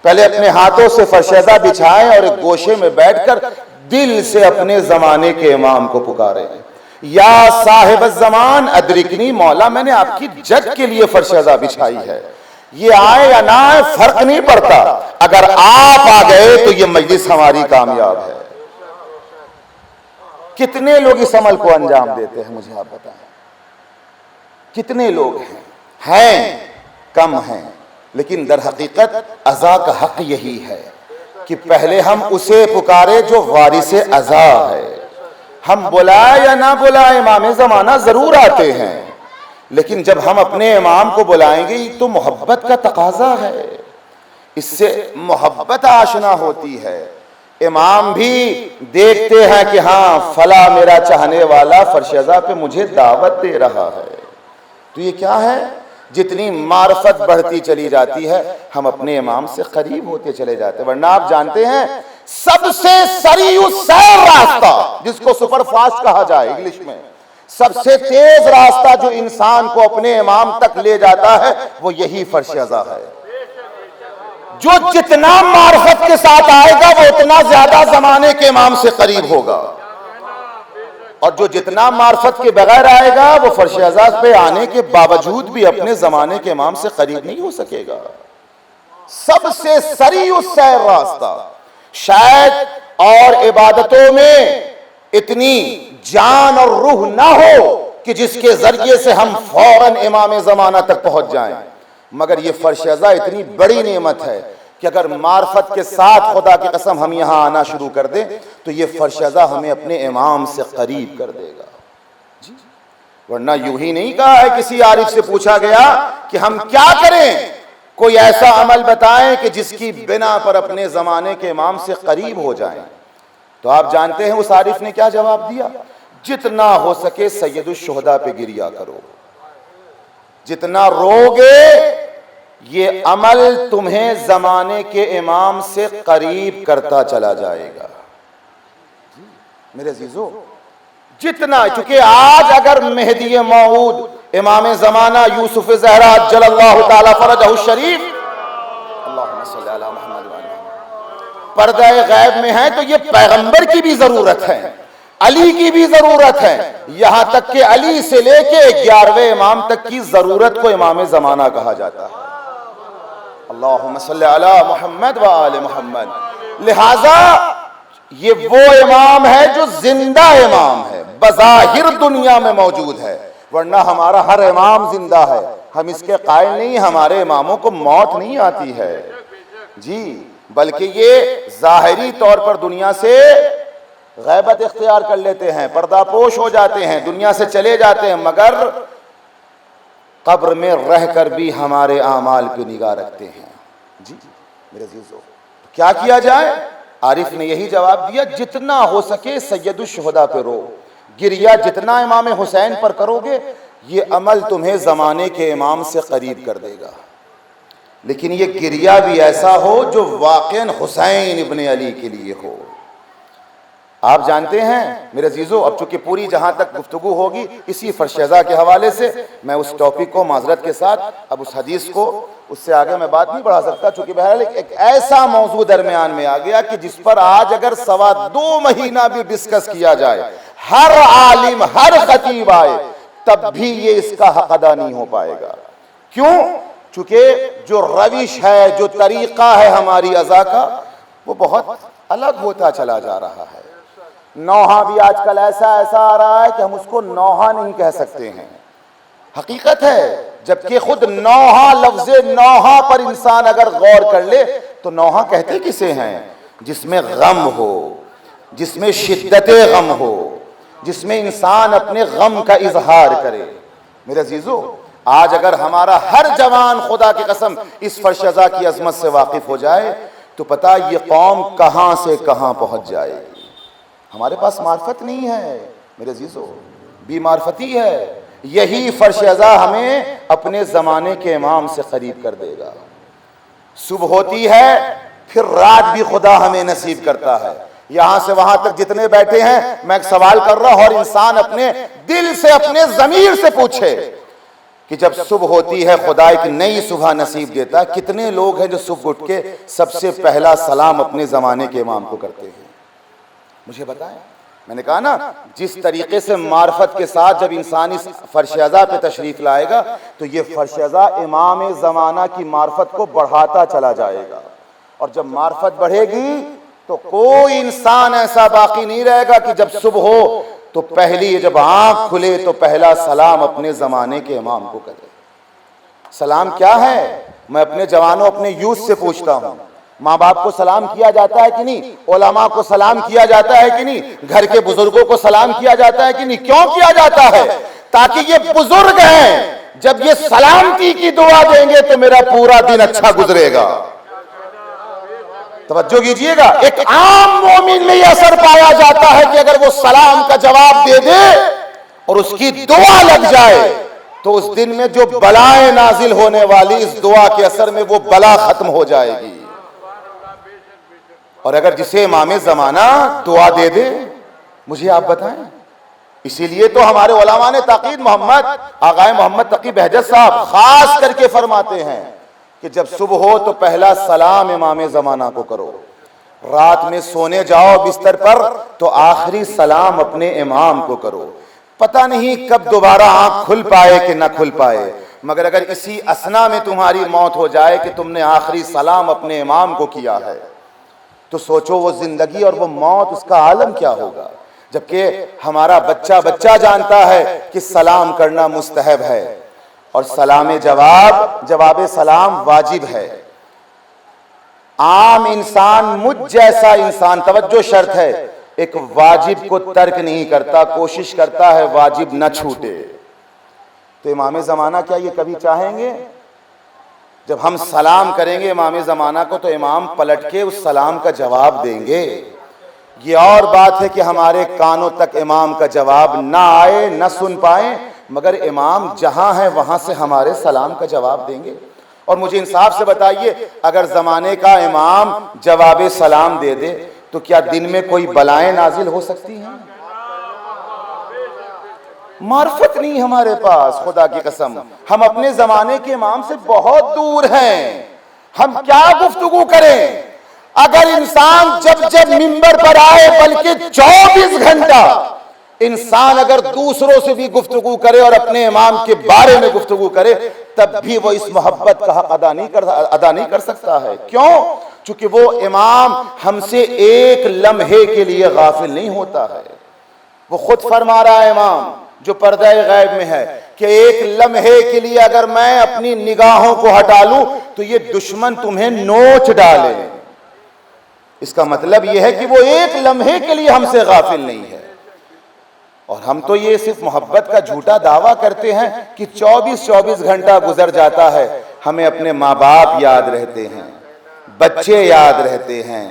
پہلے اپنے ہاتھوں سے فرش ازا بچھائیں اور ایک گوشے میں بیٹھ کر دل سے اپنے زمانے کے امام کو پکاریں، یا صاحب الزمان ادرکنی، مولا میں نے آپ کی جد کے لیے فرش ازا بچھائی ہے، یہ آئے یا نہ آئے فرق نہیں پڑتا، اگر آپ آ گئے تو یہ مجلس ہماری کامیاب ہے۔ کتنے لوگ اس عمل کو انجام دیتے ہیں مجھے آپ بتائیں، کتنے لوگ ہیں کم ہیں، لیکن در حقیقت ازا کا حق یہی ہے کہ پہلے ہم اسے پکارے جو وارث ازا ہے۔ ہم بلائے یا نہ بلائے امام زمانہ ضرور آتے ہیں، لیکن جب ہم اپنے امام کو بلائیں گے تو محبت کا تقاضا ہے، اس سے محبت آشنا ہوتی ہے۔ امام بھی دیکھتے ہیں کہ ہاں فلاں میرا چاہنے والا فرش ازا پہ مجھے دعوت دے رہا ہے، تو یہ کیا ہے؟ جتنی معرفت بڑھتی چلی جاتی ہے ہم اپنے امام سے قریب ہوتے چلے جاتے ہیں، ورنہ آپ جانتے ہیں سب سے سریع السیر راستہ جس کو سپر فاسٹ کہا جائے انگلش میں، سب سے تیز راستہ جو انسان کو اپنے امام تک لے جاتا ہے وہ یہی فرش ازا ہے۔ جو جتنا معرفت کے ساتھ آئے گا وہ اتنا زیادہ زمانے کے امام سے قریب ہوگا، اور جو جتنا معرفت کے بغیر آئے گا وہ فرش ازا پہ آنے کے باوجود بھی اپنے زمانے کے امام سے قریب نہیں ہو سکے گا۔ سب سے سریع السیر راستہ، شاید اور عبادتوں میں اتنی جان اور روح نہ ہو کہ جس کے ذریعے سے ہم فوراً امام زمانہ تک پہنچ جائیں، مگر یہ فرش ازا اتنی بڑی نعمت ہے کہ اگر معرفت کے ساتھ خدا کی قسم ہم یہاں آنا شروع کر دیں تو یہ فرش ازا ہمیں اپنے امام سے قریب کر دے گا۔ ورنہ یوں ہی نہیں کہا ہے، کسی عارف سے پوچھا گیا کہ ہم کیا کریں، کوئی ایسا عمل بتائیں کہ جس کی بنا پر اپنے زمانے کے امام سے قریب ہو جائیں، تو آپ جانتے ہیں اس عارف نے کیا جواب دیا؟ جتنا ہو سکے سید الشہداء پہ گریا کرو، جتنا روگے یہ عمل تمہیں زمانے کے امام سے قریب کرتا چلا جائے گا۔ میرے عزیزو، جتنا، چونکہ آج اگر مہدی موعود امام زمانہ یوسف زہرا عجل اللہ تعالی فرجہ الشریف اللہم صلی علی محمد پردہ غیب میں ہیں تو یہ پیغمبر کی بھی ضرورت ہے، علی کی بھی ضرورت ہے، یہاں تک کہ علی سے لے کے 11ویں امام تک کی ضرورت کو امام زمانہ کہا جاتا ہے۔ اللہم صلی علی محمد و آل محمد۔ لہٰذا یہ وہ امام ہے جو زندہ امام ہے، بظاہر دنیا میں موجود ہے، ورنہ ہمارا ہر امام زندہ ہے، ہم اس کے قائل نہیں، ہمارے اماموں کو موت نہیں آتی ہے جی، بلکہ یہ ظاہری طور پر دنیا سے غیبت اختیار کر لیتے ہیں، پردہ پوش ہو جاتے ہیں، دنیا سے چلے جاتے ہیں، مگر قبر میں رہ کر بھی ہمارے اعمال پہ نگاہ رکھتے ہیں۔ جی میرے عزیزو، کیا کیا جائے؟ عارف نے یہی جواب دیا، جتنا ہو سکے سید الشہداء پہ رو، گریہ جتنا امام حسین پر کرو گے یہ عمل تمہیں زمانے کے امام سے قریب کر دے گا، لیکن یہ گریہ بھی ایسا ہو جو واقعاً حسین ابن علی کے لیے ہو۔ آپ جانتے ہیں میرے عزیزو، اب چونکہ پوری جہاں تک گفتگو ہوگی اسی فرشیزہ کے حوالے سے، میں اس ٹاپک کو معذرت کے ساتھ اب اس حدیث کو اس سے آگے میں بات نہیں بڑھا سکتا، چونکہ بہرحال ایک ایسا موضوع درمیان میں آ گیا کہ جس پر آج اگر 2.25 مہینہ بھی ڈسکس کیا جائے، ہر عالم ہر خطیب آئے، تب بھی یہ اس کا حق ادا نہیں ہو پائے گا۔ کیوں؟ چونکہ جو روش ہے، جو طریقہ ہے ہماری ازا کا، وہ بہت الگ ہوتا چلا جا رہا ہے۔ نوحہ بھی آج کل ایسا آ رہا ہے کہ ہم اس کو نوحہ نہیں کہہ سکتے ہیں، حقیقت ہے، جبکہ خود نوحہ، لفظ نوحہ پر انسان اگر غور کر لے تو نوحہ کہتے کسے ہیں؟ جس میں غم ہو، جس میں شدت غم ہو، جس میں انسان اپنے غم کا اظہار کرے۔ میرے عزیزو، آج اگر ہمارا ہر جوان خدا کی قسم اس فرشزہ کی عظمت سے واقف ہو جائے تو پتہ یہ قوم کہاں سے کہاں پہنچ جائے گی۔ ہمارے پاس معرفت نہیں ہے میرے عزیزو، بے معرفتی ہے۔ یہی فرشزہ ہمیں اپنے زمانے کے امام سے قریب کر دے گا۔ صبح ہوتی ہے پھر رات بھی خدا ہمیں نصیب کرتا ہے۔ یہاں سے وہاں تک جتنے بیٹھے ہیں، میں ایک سوال کر رہا ہوں اور انسان اپنے دل سے، اپنے ضمیر سے پوچھے کہ جب صبح ہوتی ہے خدا ایک نئی صبح نصیب دیتا ہے، کتنے لوگ ہیں جو صبح اٹھ کے سب سے پہلا سلام اپنے زمانے کے امام کو کرتے ہیں؟ مجھے بتائیں۔ میں نے کہا نا، جس طریقے سے معرفت کے ساتھ جب انسان اس فرشیزہ پہ تشریف لائے گا تو یہ فرشیزہ امام زمانہ کی معرفت کو بڑھاتا چلا جائے گا، اور جب معرفت بڑھے گی تو کوئی انسان ایسا باقی نہیں رہے گا کہ جب صبح ہو تو پہلی جب آنکھ کھلے تو پہلا سلام اپنے زمانے کے امام کو کرے۔ سلام کیا ہے؟ میں اپنے جوانوں، اپنے یوتھ سے پوچھتا ہوں، ماں باپ کو سلام کیا جاتا ہے کہ نہیں؟ علماء کو سلام کیا جاتا ہے کہ نہیں؟ گھر کے بزرگوں کو سلام کیا جاتا ہے کہ نہیں؟ کیوں کیا جاتا ہے؟ تاکہ یہ بزرگ ہیں، جب یہ سلامتی کی دعا دیں گے تو میرا پورا دن اچھا گزرے گا۔ توجہ کیجئے گا، ایک عام مومن میں یہ اثر پایا جاتا ہے کہ اگر وہ سلام کا جواب دے دے اور اس کی دعا لگ جائے تو اس دن میں جو بلائیں نازل ہونے والی اس دعا کے اثر میں وہ بلا ختم ہو جائے گی۔ اور اگر جسے امام زمانہ دعا دے دے، مجھے آپ بتائیں، اسی لیے تو ہمارے علماء نے تاکید محمد آغائے محمد تقی بہجت صاحب خاص کر کے فرماتے ہیں کہ جب صبح ہو تو پہلا سلام امام زمانہ کو کرو، رات میں سونے جاؤ بستر پر تو آخری سلام اپنے امام کو کرو۔ پتہ نہیں کب دوبارہ آنکھ کھل پائے کہ نہ کھل پائے، مگر اگر اسی اثنا میں تمہاری موت ہو جائے کہ تم نے آخری سلام اپنے امام کو کیا ہے تو سوچو وہ زندگی اور وہ موت، اس کا عالم کیا ہوگا۔ جبکہ ہمارا بچہ جانتا ہے کہ سلام کرنا مستحب ہے اور جواب سلام واجب ہے۔ عام انسان، مجھ جیسا انسان، توجہ شرط ہے، ایک واجب کو ترک نہیں کرتا، کوشش کرتا ہے واجب نہ چھوٹے۔ تو امام زمانہ کیا یہ کبھی چاہیں گے جب ہم سلام کریں گے امام زمانہ کو تو امام پلٹ کے اس سلام کا جواب دیں گے؟ یہ اور بات ہے کہ ہمارے کانوں تک امام کا جواب نہ آئے، نہ سن پائیں، مگر امام جہاں ہے وہاں سے ہمارے سلام کا جواب دیں گے۔ اور مجھے انصاف سے بتائیے، اگر زمانے کا امام جواب سلام دے دے تو کیا دن میں کوئی بلائیں نازل ہو سکتی ہیں؟ معرفت نہیں ہمارے پاس، خدا کی قسم ہم اپنے زمانے کے امام سے بہت دور ہیں۔ ہم کیا گفتگو کریں؟ اگر انسان جب منبر پر آئے، بلکہ 24 گھنٹہ انسان اگر دوسروں سے بھی گفتگو کرے اور اپنے امام کے بارے میں گفتگو کرے، تب بھی وہ اس محبت کا حق ادا نہیں کر سکتا ہے۔ کیوں؟ چونکہ وہ امام ہم سے ایک لمحے کے لیے غافل نہیں ہوتا ہے۔ وہ خود فرما رہا ہے امام جو پردہ غیب میں ہے کہ ایک لمحے کے لیے اگر میں اپنی نگاہوں کو ہٹا لوں تو یہ دشمن تمہیں نوچ ڈالے۔ اس کا مطلب یہ ہے کہ وہ ایک لمحے کے لیے ہم سے غافل نہیں ہے۔ اور ہم تو یہ صرف محبت کا جھوٹا دعویٰ کرتے ہیں کہ 24 گھنٹہ گزر جاتا ہے، ہمیں اپنے ماں باپ یاد رہتے ہیں، بچے یاد رہتے ہیں،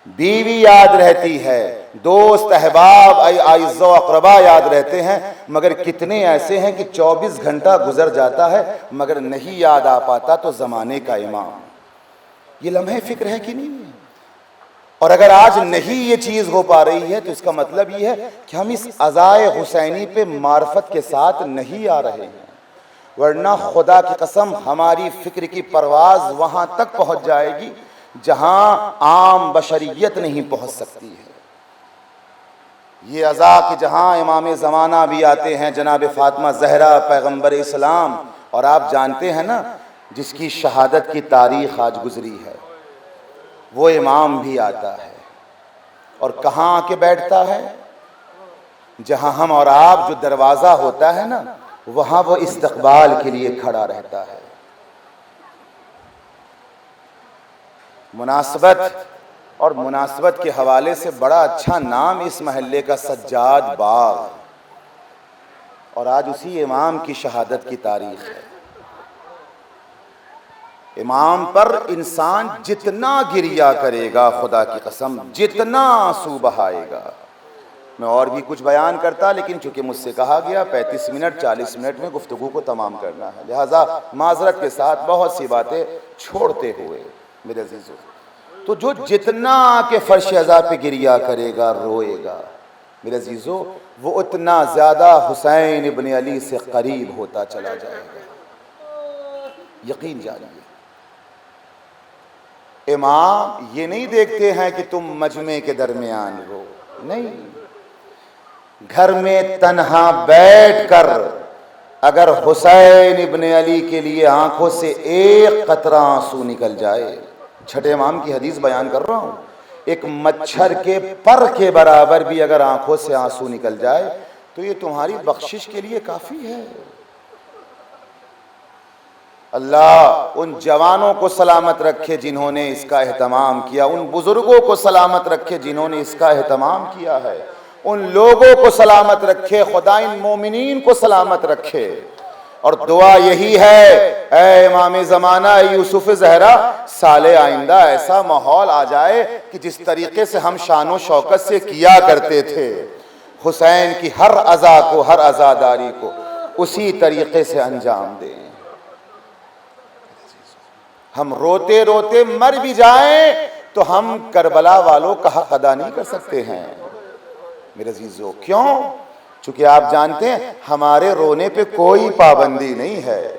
بیوی یاد رہتی ہے، دوست احباب اعزاء و اقربا یاد رہتے ہیں، مگر کتنے ایسے ہیں کہ 24 گھنٹہ گزر جاتا ہے مگر نہیں یاد آ پاتا تو زمانے کا امام۔ یہ لمحے فکر ہے کہ نہیں؟ اور اگر آج نہیں یہ چیز ہو پا رہی ہے تو اس کا مطلب یہ ہے کہ ہم اس عزائے حسینی پہ معرفت کے ساتھ نہیں آ رہے ہیں، ورنہ خدا کی قسم ہماری فکر کی پرواز وہاں تک پہنچ جائے گی جہاں عام بشریت نہیں پہنچ سکتی ہے۔ یہ عزا کہ جہاں امام زمانہ بھی آتے ہیں جناب فاطمہ زہرا پیغمبر اسلام، اور آپ جانتے ہیں نا جس کی شہادت کی تاریخ آج گزری ہے، وہ امام بھی آتا ہے اور کہاں آ کے بیٹھتا ہے؟ جہاں ہم اور آپ جو دروازہ ہوتا ہے نا وہاں وہ استقبال کے لیے کھڑا رہتا ہے۔ مناسبت کے حوالے سے بڑا اچھا نام اس محلے کا سجاد باغ، اور آج اسی امام کی شہادت کی تاریخ ہے۔ امام پر انسان جتنا گریہ کرے گا خدا کی قسم، جتنا آنسو بہائے گا، میں اور بھی کچھ بیان کرتا لیکن چونکہ مجھ سے کہا گیا 35 منٹ 40 منٹ میں گفتگو کو تمام کرنا ہے، لہٰذا معذرت کے ساتھ بہت سی باتیں چھوڑتے ہوئے میرے عزیزو، تو جو جتنا کہ فرش عزا پہ گریہ کرے گا روئے گا میرے عزیزو، وہ اتنا زیادہ حسین ابن علی سے قریب ہوتا چلا جائے گا، یقین جانیے۔ امام یہ نہیں دیکھتے ہیں کہ تم مجمع کے درمیان ہو، نہیں، گھر میں تنہا بیٹھ کر اگر حسین ابن علی کے لیے آنکھوں سے ایک قطرہ آنسو نکل جائے، چھٹے امام کی حدیث بیان کر رہا ہوں، ایک مچھر کے پر کے برابر بھی اگر آنکھوں سے آنسو نکل جائے تو یہ تمہاری بخشش کے لیے کافی ہے۔ اللہ ان جوانوں کو سلامت رکھے جنہوں نے اس کا اہتمام کیا، ان بزرگوں کو سلامت رکھے جنہوں نے اس کا اہتمام کیا ہے، ان لوگوں کو سلامت رکھے، خدا ان مومنین کو سلامت رکھے۔ اور دعا یہی ہے، اے امام زمانہ اے یوسف زہرا، سال آئندہ ایسا ماحول آ جائے کہ جس طریقے سے ہم شان و شوکت سے کیا کرتے تھے حسین کی ہر عزا کو، ہر عزاداری کو اسی طریقے سے انجام دیں۔ ہم روتے روتے مر بھی جائیں تو ہم کربلا والوں کا حق ادا نہیں کر سکتے ہیں میرے عزیزو۔ کیوں؟ چونکہ آپ جانتے ہیں ہمارے رونے پہ کوئی پابندی نہیں ہے،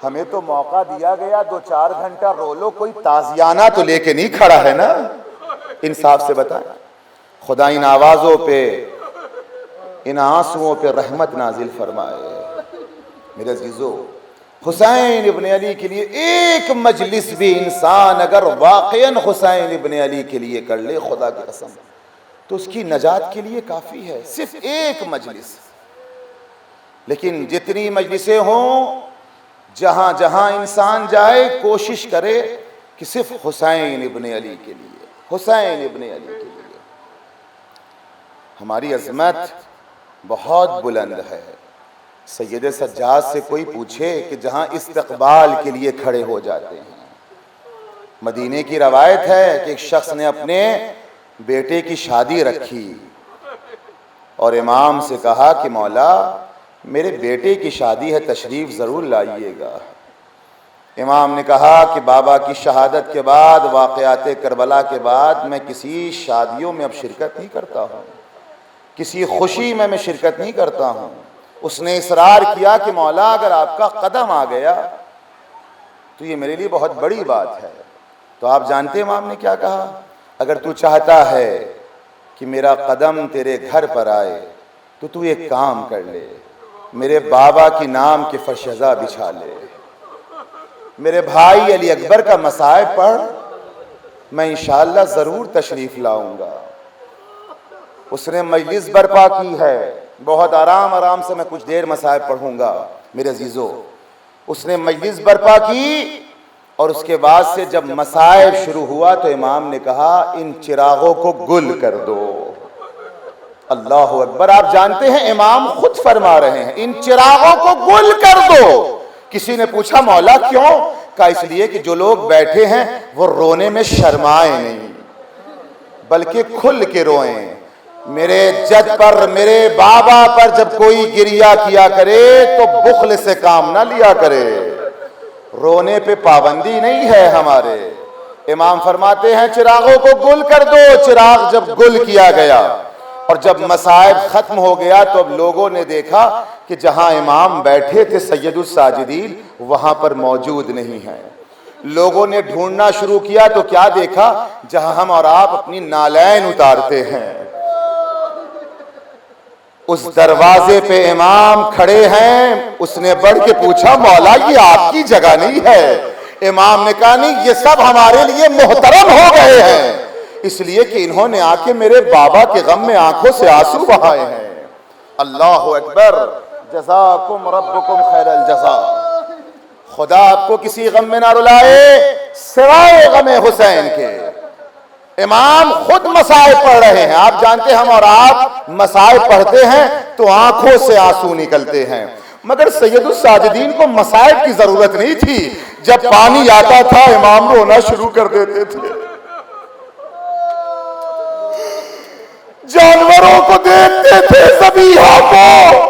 ہمیں تو موقع دیا گیا 2-4 گھنٹہ رو لو، کوئی تازیانہ تو لے کے نہیں کھڑا ہے نا، انصاف سے بتائیں۔ خدا ان آوازوں پہ، ان آنسوؤں پہ رحمت نازل فرمائے میرے عزیزو۔ حسین ابن علی کے لیے ایک مجلس بھی انسان اگر واقعاً حسین ابن علی کے لیے کر لے خدا کی قسم تو اس کی نجات کے لیے کافی ہے، صرف ایک مجلس۔ لیکن جتنی مجلسیں ہوں، جہاں جہاں انسان جائے کوشش کرے کہ صرف حسین ابن علی کے لیے، حسین ابن علی کے لیے۔ ہماری عظمت بہت بلند ہے۔ سید سجاد سے کوئی پوچھے کہ جہاں استقبال کے لیے کھڑے ہو جاتے ہیں، مدینے کی روایت ہے کہ ایک شخص نے اپنے بیٹے کی شادی رکھی اور امام سے کہا کہ مولا میرے بیٹے کی شادی ہے، تشریف ضرور لائیے گا۔ امام نے کہا کہ بابا کی شہادت کے بعد، واقعات کربلا کے بعد میں کسی شادیوں میں اب شرکت نہیں کرتا ہوں، کسی خوشی میں شرکت نہیں کرتا ہوں۔ اس نے اصرار کیا کہ مولا اگر آپ کا قدم آ گیا تو یہ میرے لیے بہت بڑی بات ہے۔ تو آپ جانتے ہیں امام نے کیا کہا؟ اگر تو چاہتا ہے کہ میرا قدم تیرے گھر پر آئے تو تو ایک کام کر لے، میرے بابا کی نام کے فرش عزا بچھا لے، میرے بھائی علی اکبر کا مصائب پڑھ، میں انشاءاللہ ضرور تشریف لاؤں گا۔ اس نے مجلس برپا کی ہے، بہت آرام سے میں کچھ دیر مصائب پڑھوں گا میرے عزیزو۔ اس نے مجلس برپا کی اور اس کے بعد سے جب مصائب شروع ہوا تو امام نے کہا ان چراغوں کو گل کر دو۔ اللہ اکبر! آپ جانتے ہیں امام خود فرما رہے ہیں ان چراغوں کو گل کر دو۔ کسی نے پوچھا مولا کیوں؟ کہا اس لیے کہ جو لوگ بیٹھے ہیں وہ رونے میں شرمائے نہیں، بلکہ کھل کے روئیں. میرے جد پر، میرے بابا پر جب کوئی گریہ کیا کرے تو بخل سے کام نہ لیا کرے. رونے پہ پابندی نہیں ہے ہمارے. امام فرماتے ہیں چراغوں کو گل کر دو. چراغ جب گل کیا گیا اور جب مصائب ختم ہو گیا تو اب لوگوں نے دیکھا کہ جہاں امام بیٹھے تھے سید الساجدین وہاں پر موجود نہیں ہیں. لوگوں نے ڈھونڈنا شروع کیا تو کیا دیکھا؟ جہاں ہم اور آپ اپنی نالین اتارتے ہیں اس دروازے پہ امام کھڑے ہیں. اس نے بڑھ کے پوچھا مولا یہ آپ کی جگہ نہیں ہے. امام نے کہا نہیں، یہ سب ہمارے لیے محترم ہو گئے ہیں اس لیے کہ انہوں نے آ کے میرے بابا کے غم میں آنکھوں سے آنسو بہائے ہیں. اللہ اکبر. جزاکم ربکم خیر الجزا. خدا آپ کو کسی غم میں نہ رلائے سوائے غم حسین کے. امام خود مصائب پڑھ رہے ہیں. آپ جانتے ہیں ہم اور آپ مصائب پڑھتے ہیں تو آنکھوں سے آنسو نکلتے ہیں، مگر سید الساجدین کو مصائب کی ضرورت نہیں تھی. جب پانی آتا تھا امام رونا شروع کر دیتے تھے. جانوروں کو دیکھتے تھے ذبیحہ کو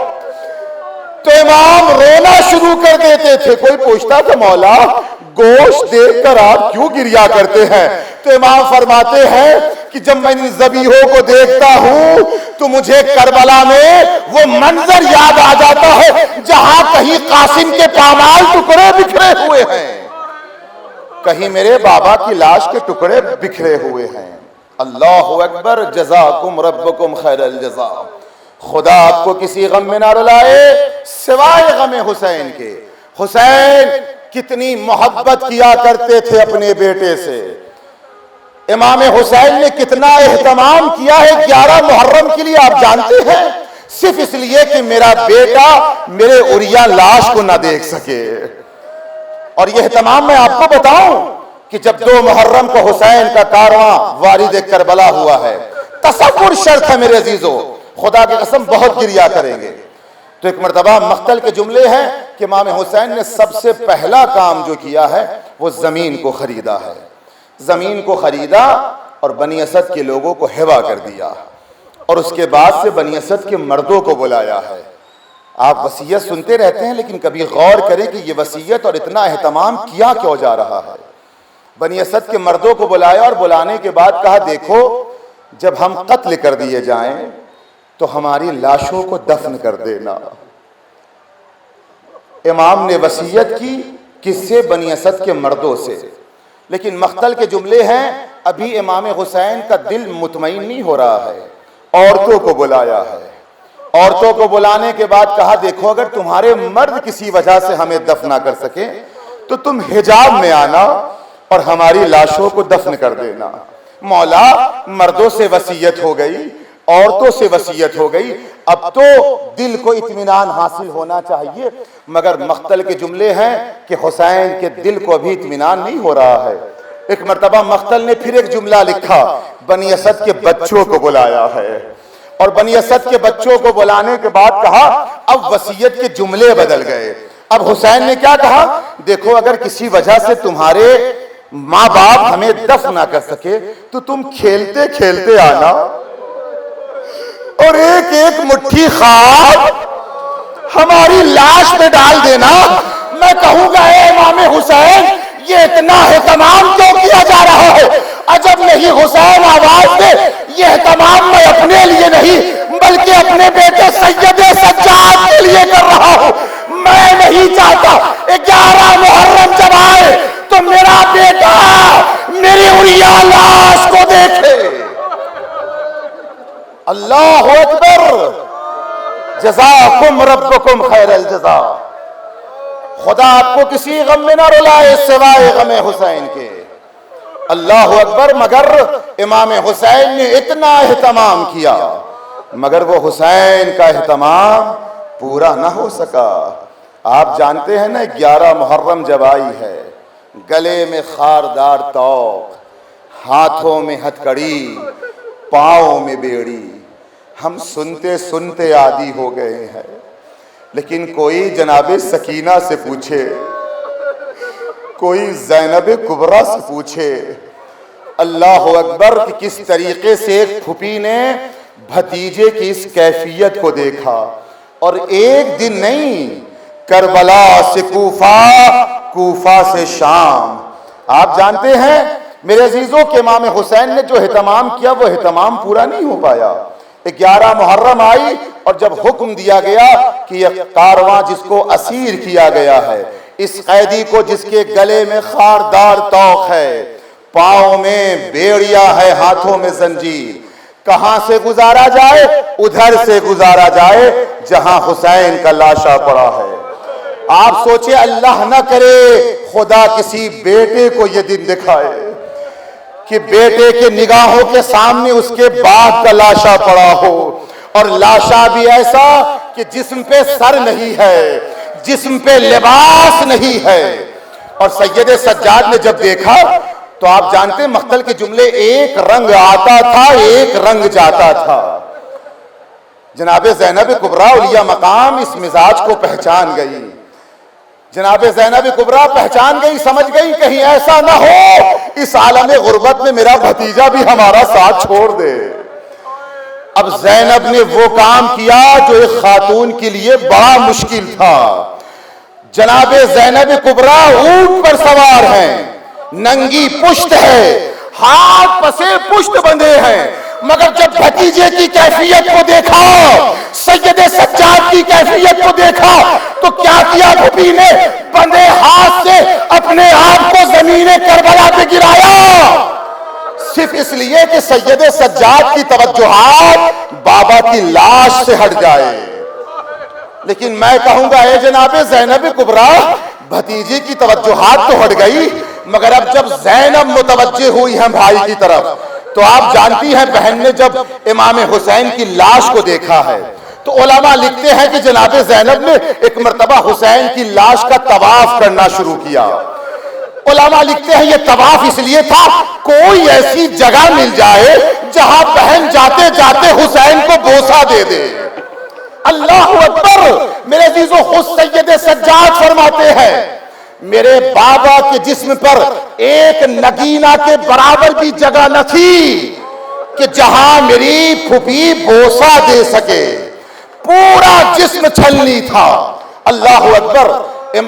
تو امام رونا شروع کر دیتے تھے. کوئی پوچھتا تھا مولا گوشت دیکھ کر آپ کیوں گریہ کرتے ہیں؟ تو امام فرماتے ہیں کہ جب میں ان ذبیحوں کو دیکھتا ہوں تو مجھے کربلا میں وہ منظر یاد آ جاتا ہے جہاں کہیں قاسم کے پامال ٹکڑے بکھرے ہوئے ہیں، کہیں میرے بابا کی لاش کے ٹکڑے بکھرے ہوئے ہیں. اللہ اکبر. جزاکم ربکم خیر الجزا. خدا آپ کو کسی غم میں نہ رلائے سوائے غم حسین کے. حسین کتنی محبت کیا کرتے تھے اپنے بیٹے سے. امام حسین نے کتنا اہتمام کیا ہے 11 محرم کے لیے آپ جانتے ہیں، صرف اس لیے کہ میرا بیٹا میرے عریاں لاش کو نہ دیکھ سکے. اور یہ اہتمام میں آپ کو بتاؤں کہ جب 2 محرم کو حسین کا کارواں وارد کربلا ہوا ہے، تصور شرط ہے میرے عزیزو، خدا کی قسم بہت گریہ کریں گے. تو ایک مرتبہ مقتل کے جملے ہیں کہ امام حسین نے سب سے پہلا کام جو کیا ہے وہ زمین کو خریدا ہے. زمین کو خریدا اور بنی اسد کے لوگوں کو ہبہ کر دیا اور اس کے بعد سے بنی اسد کے مردوں کو بلایا ہے. آپ وصیت سنتے رہتے ہیں لیکن کبھی غور کریں کہ یہ وصیت اور اتنا اہتمام کیا کیوں جا رہا ہے. بنی اسد کے مردوں کو بلایا اور بلانے کے بعد کہا دیکھو جب ہم قتل کر دیے جائیں تو ہماری لاشوں کو دفن کر دینا. امام نے وصیت کی کس سے؟ بنی اسد کے مردوں سے. لیکن مقتل کے جملے ہیں ابھی امام حسین کا دل مطمئن نہیں ہو رہا ہے. عورتوں کو بلایا ہے. عورتوں کو بلانے کے بعد کہا دیکھو اگر تمہارے مرد کسی وجہ سے ہمیں دفن نہ کر سکے تو تم حجاب میں آنا اور ہماری لاشوں کو دفن کر دینا. مولا مردوں سے وصیت ہو گئی، عورتوں سے وصیت ہو گئی، اب تو دل کو اطمینان حاصل ہونا چاہیے. مگر مقتل کے جملے ہیں کہ حسین کے دل کو ابھی اطمینان نہیں ہو رہا ہے. ایک مرتبہ مقتل نے پھر ایک جملہ لکھا، بنی اسد کے بچوں کو بلایا ہے. اور بنی اسد کے بچوں کو بلانے کے بعد کہا اب وصیت کے جملے بدل گئے. اب حسین نے کیا کہا؟ دیکھو اگر کسی وجہ سے تمہارے ماں باپ ہمیں دفن نہ کر سکے تو تم کھیلتے کھیلتے آنا اور ایک ایک مٹھی خاک ہماری لاش پہ ڈال دینا. میں کہوں گا اے امام حسین یہ اتنا اہتمام کیوں کیا جا رہا ہے؟ عجب نہیں حسین آواز دے یہ اہتمام میں اپنے لیے نہیں بلکہ اپنے بیٹے سید سجاد کے لیے کر رہا ہوں. میں نہیں چاہتا 11 محرم جب آئے تو میرا بیٹا میری عریاں لاش کو دیکھے. اللہ اکبر. جزاکم ربکم خیر الجزا. خدا آپ کو کسی غم میں نہ رلائے سوائے غم حسین کے. اللہ اکبر. مگر امام حسین نے اتنا اہتمام کیا مگر وہ حسین کا اہتمام پورا نہ ہو سکا. آپ جانتے ہیں نا 11 محرم جب آئی ہے، گلے میں خاردار توق، ہاتھوں میں ہتھکڑی، پاؤں میں بیڑی. ہم سنتے سنتے عادی ہو گئے ہیں لیکن کوئی جناب سکینہ سے پوچھے، کوئی زینب کبریٰ سے پوچھے، اللہ اکبر کہ کس طریقے سے ایک پھوپھی نے بھتیجے کی اس کیفیت کو دیکھا، اور ایک دن نہیں، کربلا سے کوفہ، کوفہ سے شام۔ آپ جانتے ہیں میرے عزیزوں کہ امام حسین نے جو اہتمام کیا وہ اہتمام پورا نہیں ہو پایا۔ 11 محرم آئی اور جب حکم دیا گیا کہ یہ کارواں جس کو اسیر کیا گیا ہے، اس قیدی کو جس کے گلے میں خاردار توق ہے، پاؤں میں بیڑیا ہے، ہاتھوں میں زنجیر، کہاں سے گزارا جائے؟ ادھر سے گزارا جائے جہاں حسین کا لاشا پڑا ہے۔ آپ سوچے اللہ نہ کرے خدا کسی بیٹے کو یہ دن دکھائے کہ بیٹے کے نگاہوں کے سامنے اس کے باپ کا لاشا پڑا ہو، اور لاشا بھی ایسا کہ جسم پہ سر نہیں ہے، جسم پہ لباس نہیں ہے۔ اور سید سجاد نے جب دیکھا تو آپ جانتے مقتل کے جملے، ایک رنگ آتا تھا ایک رنگ جاتا تھا۔ جناب زینب کبریٰ اولیاء مقام اس مزاج کو پہچان گئی، جناب زینب کبریٰ پہچان گئی، سمجھ گئی کہیں ایسا نہ ہو اس عالم غربت میں میرا بھتیجا بھی ہمارا ساتھ چھوڑ دے۔ اب زینب نے وہ کام کیا جو ایک خاتون کے لیے بڑا مشکل تھا۔ جناب زینب کبریٰ اونٹ پر سوار ہیں، ننگی پشت ہے، ہاتھ پسے پشت بندھے ہیں، مگر جب بھتیجے کی کیفیت کو دیکھا، سید سجاد کی کیفیت کو دیکھا تو کیا کیا بھوپی نے؟ بندھے ہاتھ سے اپنے آپ کو زمین کربلا پہ گرایا، صرف اس لیے کہ سید سجاد کی توجہات بابا کی لاش سے ہٹ جائے۔ لیکن میں کہوں گا اے جناب زینب کبریٰ، بھتیجے کی توجہات تو ہٹ گئی، مگر اب جب زینب متوجہ ہوئی ہیں بھائی کی طرف، تو آپ جانتی ہیں بہن نے جب امام حسین کی لاش کو دیکھا ہے تو علماء لکھتے ہیں کہ جناب زینب نے ایک مرتبہ حسین کی لاش کا طواف کرنا شروع کیا۔ علماء لکھتے ہیں یہ طواف اس لیے تھا کوئی ایسی جگہ مل جائے جہاں بہن جاتے جاتے حسین کو بوسہ دے دے۔ اللہ اکبر! میرے عزیزو، خود سید سجاد فرماتے ہیں میرے بابا کے جسم پر ایک نگینہ کے برابر بھی جگہ نہ تھی کہ جہاں میری پھوپھی بوسہ دے سکے، پورا جسم چھلنی تھا۔ اللہ اکبر!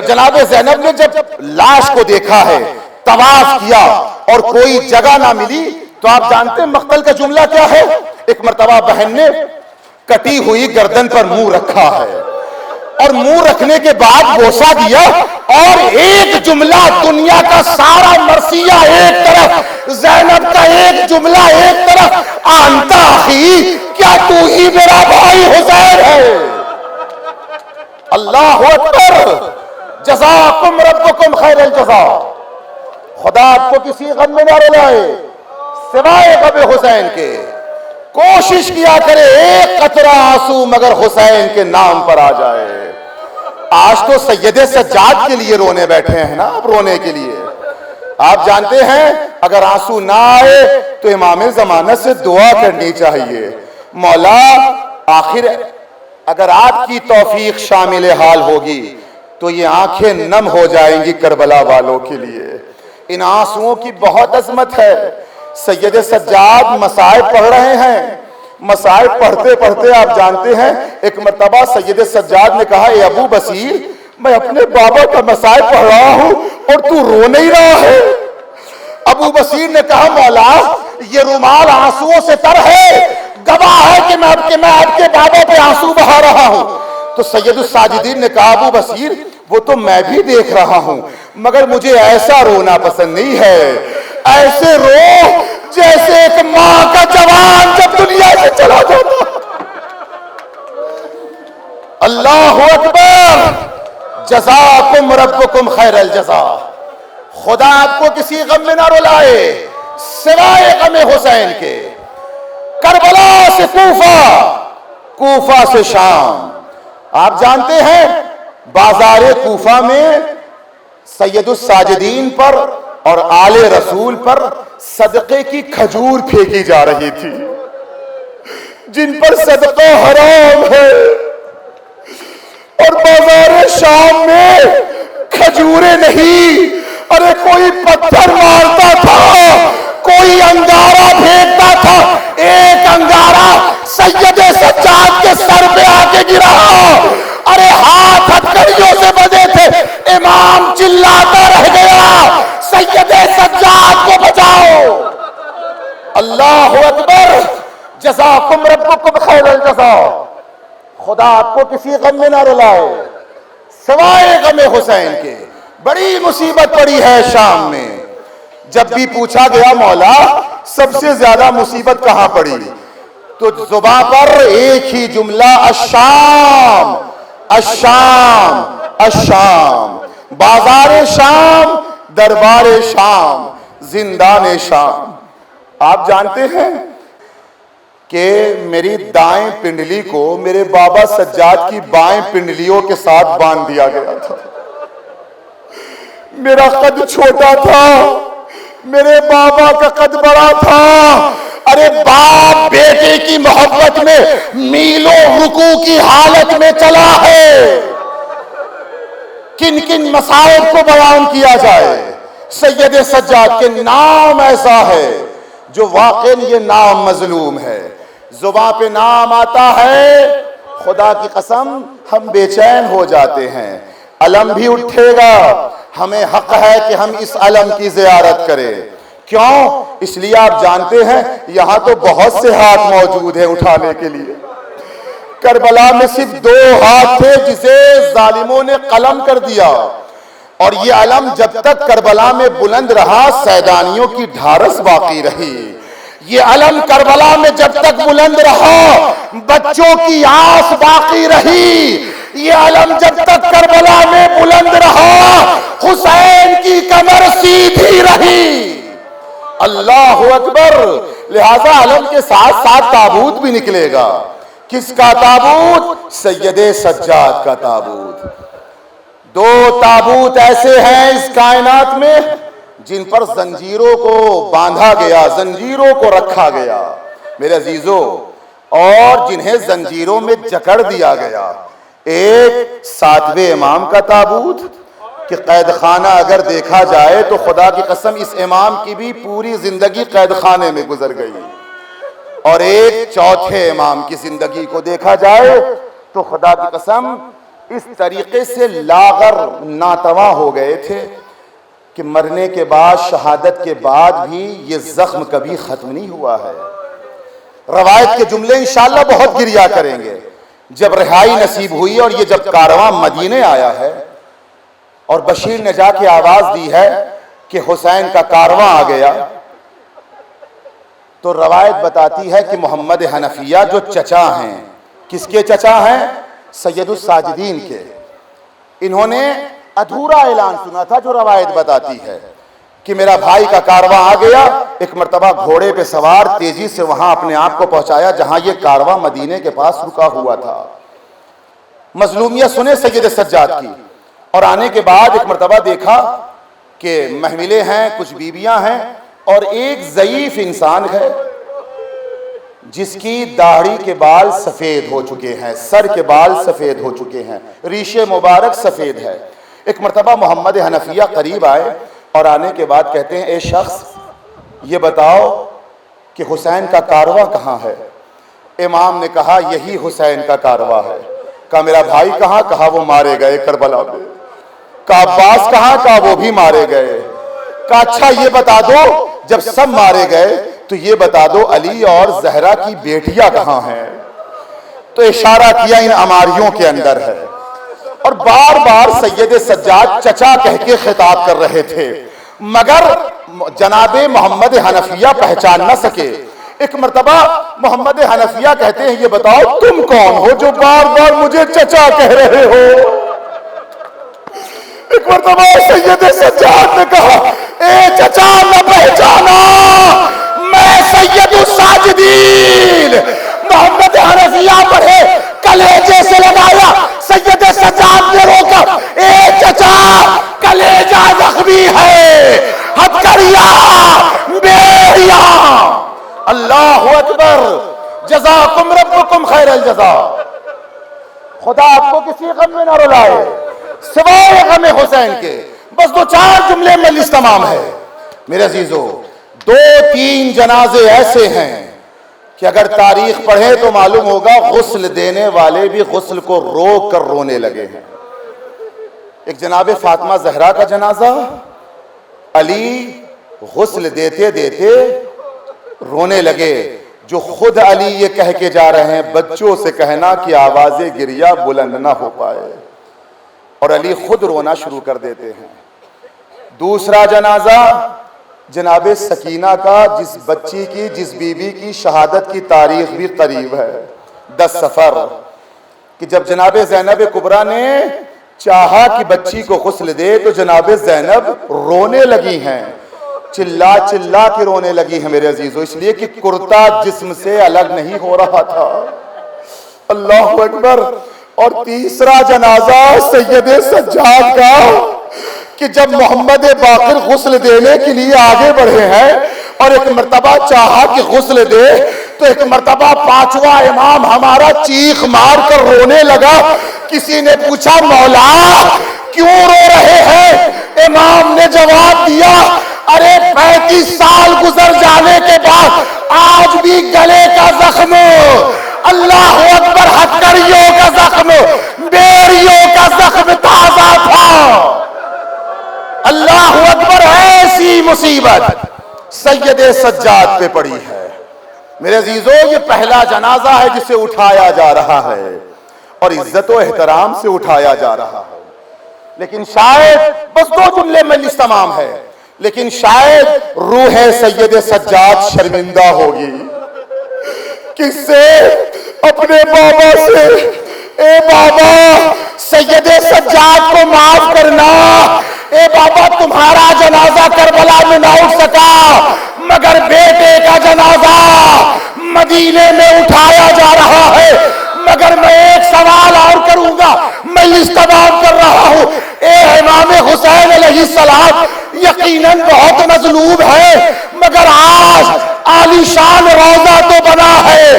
جناب زینب نے جب لاش کو دیکھا ہے، طواف کیا اور کوئی جگہ نہ ملی تو آپ جانتے ہیں مقتل کا جملہ کیا ہے؟ ایک مرتبہ بہن نے کٹی ہوئی گردن پر منہ رکھا ہے اور منہ رکھنے کے بعد بوسہ دیا، اور ایک جملہ دنیا کا سارا مرثیہ ایک طرف، زینب کا ایک جملہ ایک طرف، آنتا اخی کیا تو ہی میرا بھائی حسین ہے؟ اللہ اکبر! جزاکم ربکم خیر الجزا۔ خدا آپ کو کسی غم میں نہ رلائے سوائے غم حسین کے۔ کوشش کیا کرے ایک قطرہ آنسو مگر حسین کے نام پر آ جائے۔ آج تو سید سجاد کے لیے رونے بیٹھے ہیں نا، اب رونے کے لیے آپ جانتے ہیں اگر آنسو نہ آئے تو امام زمانہ سے دعا کرنی چاہیے، مولا آخر اگر آپ کی توفیق شامل حال ہوگی تو یہ آنکھیں نم ہو جائیں گی کربلا والوں کے لیے۔ ان آنسوؤں کی بہت عظمت ہے۔ سید سجاد مصائب پڑھ رہے ہیں، مصائب پڑھتے پڑھتے آپ جانتے ہیں ایک مرتبہ سید سجاد نے کہا، اے ابو بصیر میں اپنے بابا کا مصائب پڑھ رہا ہوں اور تو رو نہیں رہا ہے۔ ابو بصیر نے کہا، مولا یہ رومال آنسوؤں سے تر ہے، گواہ ہے کہ میں آپ کے بابا پہ آنسو بہا رہا ہوں۔ تو سید الساجدین نے کہا، ابو بصیر وہ تو میں بھی دیکھ رہا ہوں مگر مجھے ایسا رونا پسند نہیں ہے، ایسے رو جیسے ایک ماں کا جوان جب دنیا سے چلا جاتا۔ اللہ اکبر! جزاکم ربکم خیر الجزا۔ خدا آپ کو کسی غم میں نہ رلائے سوائے غم حسین کے۔ کربلا سے کوفہ، کوفہ سے شام۔ آپ جانتے ہیں بازار کوفہ میں سید الساجدین پر اور آل رسول پر صدقے کی کھجور پھینکی جا رہی تھی، جن پر صدقہ حرام ہے، اور بازار شام میں کھجوریں نہیں، ارے کوئی پتھر مارتا تھا، کوئی سید سجاد کے سر پہ آ کے گرا. ارے ہاتھ ہتھکڑیوں سے بندھے تھے, امام چلاتا رہ گیا سید سجاد کو بچاؤ. اللہ اکبر. جزاکم ربکم خیر الجزا. خدا آپ کو کسی غم میں نہ رلائے سوائے غم حسین کے. بڑی مصیبت پڑی ہے شام میں. جب بھی پوچھا گیا مولا سب سے زیادہ مصیبت کہاں پڑی, تو زبان پر ایک ہی جملہ الشام الشام الشام. بازار شام, دربار شام, زندان شام. آپ جانتے ہیں کہ میری دائیں پنڈلی کو میرے بابا سجاد کی بائیں پنڈلیوں کے ساتھ باندھ دیا گیا تھا. میرا قد چھوٹا تھا, میرے بابا کا قد بڑا تھا. ارے باپ بیٹے کی محبت میں میلوں رکوع کی حالت میں چلا ہے. کن کن مصائب کو بیان کیا جائے. سید سجاد کے نام ایسا ہے جو واقعی یہ نام مظلوم ہے. زباں پہ نام آتا ہے, خدا کی قسم ہم بے چین ہو جاتے ہیں. علم بھی اٹھے گا, ہمیں حق ہے کہ ہم اس علم کی زیارت کریں. کیوں؟ اس لیے آپ جانتے ہیں یہاں تو بہت سے ہاتھ موجود ہیں اٹھانے کے لیے. کربلا میں صرف 2 ہاتھ تھے جسے ظالموں نے قلم کر دیا, اور یہ علم جب تک کربلا میں بلند رہا سیدانیوں کی ڈھارس باقی رہی. یہ علم کربلا میں جب تک بلند رہا بچوں کی آس باقی رہی. یہ علم جب تک کربلا میں بلند رہا حسین کی کمر سیدھی رہی. اللہ اکبر. لہذا علم کے ساتھ ساتھ تابوت بھی نکلے گا. کس کا تابوت؟ سید سجاد کا تابوت. 2 تابوت ایسے ہیں اس کائنات میں جن پر زنجیروں کو باندھا گیا, زنجیروں کو رکھا گیا میرے عزیزو, اور جنہیں زنجیروں میں جکڑ دیا گیا. ایک 7ویں امام کا تابوت کہ قید خانہ اگر دیکھا جائے تو خدا کی قسم اس امام کی بھی پوری زندگی قید خانے میں گزر گئی. اور ایک 4تھے امام کی زندگی کو دیکھا جائے تو خدا کی قسم اس طریقے سے لاغر ناتواں ہو گئے تھے کہ مرنے کے بعد, شہادت کے بعد بھی یہ زخم کبھی ختم نہیں ہوا ہے. روایت کے جملے انشاءاللہ بہت گریا کریں گے. جب رہائی نصیب ہوئی اور یہ جب کارواں مدینے آیا ہے اور بشیر نے جا کے آواز دی ہے کہ حسین کا کارواں آ گیا, تو روایت بتاتی ہے کہ محمد حنفیہ جو چچا ہیں, کس کے چچا ہیں؟ سید الساجدین کے. انہوں نے ادھورا اعلان سنا تھا جو روایت بتاتی ہے کہ میرا بھائی کا کارواں آ گیا. ایک مرتبہ گھوڑے پہ سوار تیزی سے وہاں اپنے آپ کو پہنچایا جہاں یہ کارواں مدینے کے پاس رکا ہوا تھا. مظلومیت سنے سید سجاد کی, اور آنے کے بعد ایک مرتبہ دیکھا کہ محملیں ہیں, کچھ بیویاں ہیں, اور ایک ضعیف انسان ہے جس کی داڑھی کے بال سفید ہو چکے ہیں, سر کے بال سفید ہو چکے ہیں, ریش مبارک سفید ہے. ایک مرتبہ محمد حنفیہ قریب آئے اور آنے کے بعد کہتے ہیں اے شخص یہ بتاؤ کہ حسین کا کارواں کہاں ہے؟ امام نے کہا یہی حسین کا کارواں ہے. کہا میرا بھائی کہاں؟ کہا وہ مارے گئے کربلا میں. کہا عباس کہاں؟ کہا وہ بھی مارے گئے. کہا اچھا یہ بتا دو جب سب مارے گئے تو یہ بتا دو علی اور زہرا کی بیٹیاں کہاں ہیں؟ تو اشارہ کیا ان عماریوں کے اندر ہے. اور بار بار سید سجاد چچا کہہ کے خطاب کر رہے تھے مگر جناب محمد حنفیہ پہچان نہ سکے. ایک مرتبہ محمد حنفیہ کہتے ہیں یہ بتاؤ تم کون ہو جو بار بار مجھے چچا کہہ رہے ہو؟ ایک مرتبہ سید سجاد نے کہا اے چچا نہ پہچانا, میں سید الساجدین. محمد حنفیہ پڑھے کلیجے سے لگایا. سید سجاد نے روکا اے چچا کلیجہ زخمی ہے, ہتھکڑیاں بیڑیاں. اللہ اکبر. جزاکم ربکم خیر الجزا. خدا آپ کو کسی غم میں نہ رلائے سوائے غم حسین کے. بس 2-4 جملے میں لسٹ تمام ہے میرے عزیزو. 2-3 جنازے ایسے ہیں کہ اگر تاریخ پڑھیں تو معلوم ہوگا غسل دینے والے بھی غسل کو روک کر رونے لگے ہیں۔ ایک جناب فاطمہ زہرا کا جنازہ، علی غسل دیتے دیتے رونے لگے۔ جو خود علی یہ کہہ کے جا رہے ہیں بچوں سے کہنا کہ آواز گریہ بلند نہ ہو پائے، اور علی خود رونا شروع کر دیتے ہیں۔ دوسرا جنازہ جناب سکینہ کا، جس بچی کی، جس بیوی کی شہادت کی تاریخ بھی قریب ہے، 10 صفر، کہ جب جناب زینب کبریٰ نے چاہا کہ بچی کو غسل دے تو جناب زینب رونے لگی ہیں، چلا چلا کے رونے لگی ہیں میرے عزیزو، اس لیے کہ کرتا جسم سے الگ نہیں ہو رہا تھا۔ اللہ اکبر۔ اور تیسرا جنازہ سید سجاد کا، کہ جب محمد باقر غسل دینے کے لیے آگے بڑھے ہیں اور ایک مرتبہ چاہا کہ غسل دے تو ایک مرتبہ 5واں امام ہمارا چیخ مار کر رونے لگا۔ کسی نے پوچھا مولا کیوں رو رہے ہیں؟ امام نے جواب دیا، ارے 35 سال گزر جانے کے بعد آج بھی گلے کا زخم، اللہ اکبر، ہتھکڑیوں کا زخم، بیڑیوں کا زخم تازہ تھا۔ اللہ اکبر۔ ایسی مصیبت سید سجاد پہ پڑی ہے میرے عزیزو۔ یہ پہلا جنازہ ہے جسے اٹھایا جا رہا ہے اور عزت و احترام سے اٹھایا جا رہا ہے، لیکن شاید بس 2 جملے مجلس تمام ہے، لیکن شاید روح سید سجاد شرمندہ ہوگی۔ کس سے؟ اپنے بابا سے۔ اے بابا سید سجاد کو معاف کرنا، اے بابا تمہارا جنازہ کربلا میں نہ اٹھ سکا مگر بیٹے کا جنازہ مدینے میں اٹھایا جا رہا ہے۔ مگر میں ایک سوال اور کروں گا، میں استمام کر رہا ہوں، اے امام حسین علیہ السلام یقیناً بہت مظلوم ہے مگر آج عالی شان روضہ تو بنا ہے،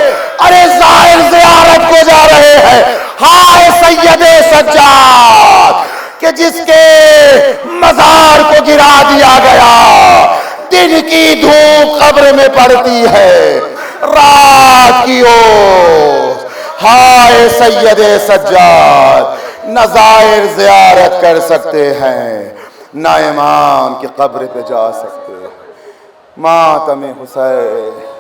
ارے زائر زیارت کو جا رہے ہیں۔ ہائے سید سجاد کہ جس کے مزار کو گرا دیا گیا، دن کی دھوپ قبر میں پڑتی ہے، رات کی اوس۔ ہائے سید سجاد، نہ زائر زیارت کر سکتے ہیں نہ امام کی قبر پہ جا سکتے ہیں۔ ماتم حسین۔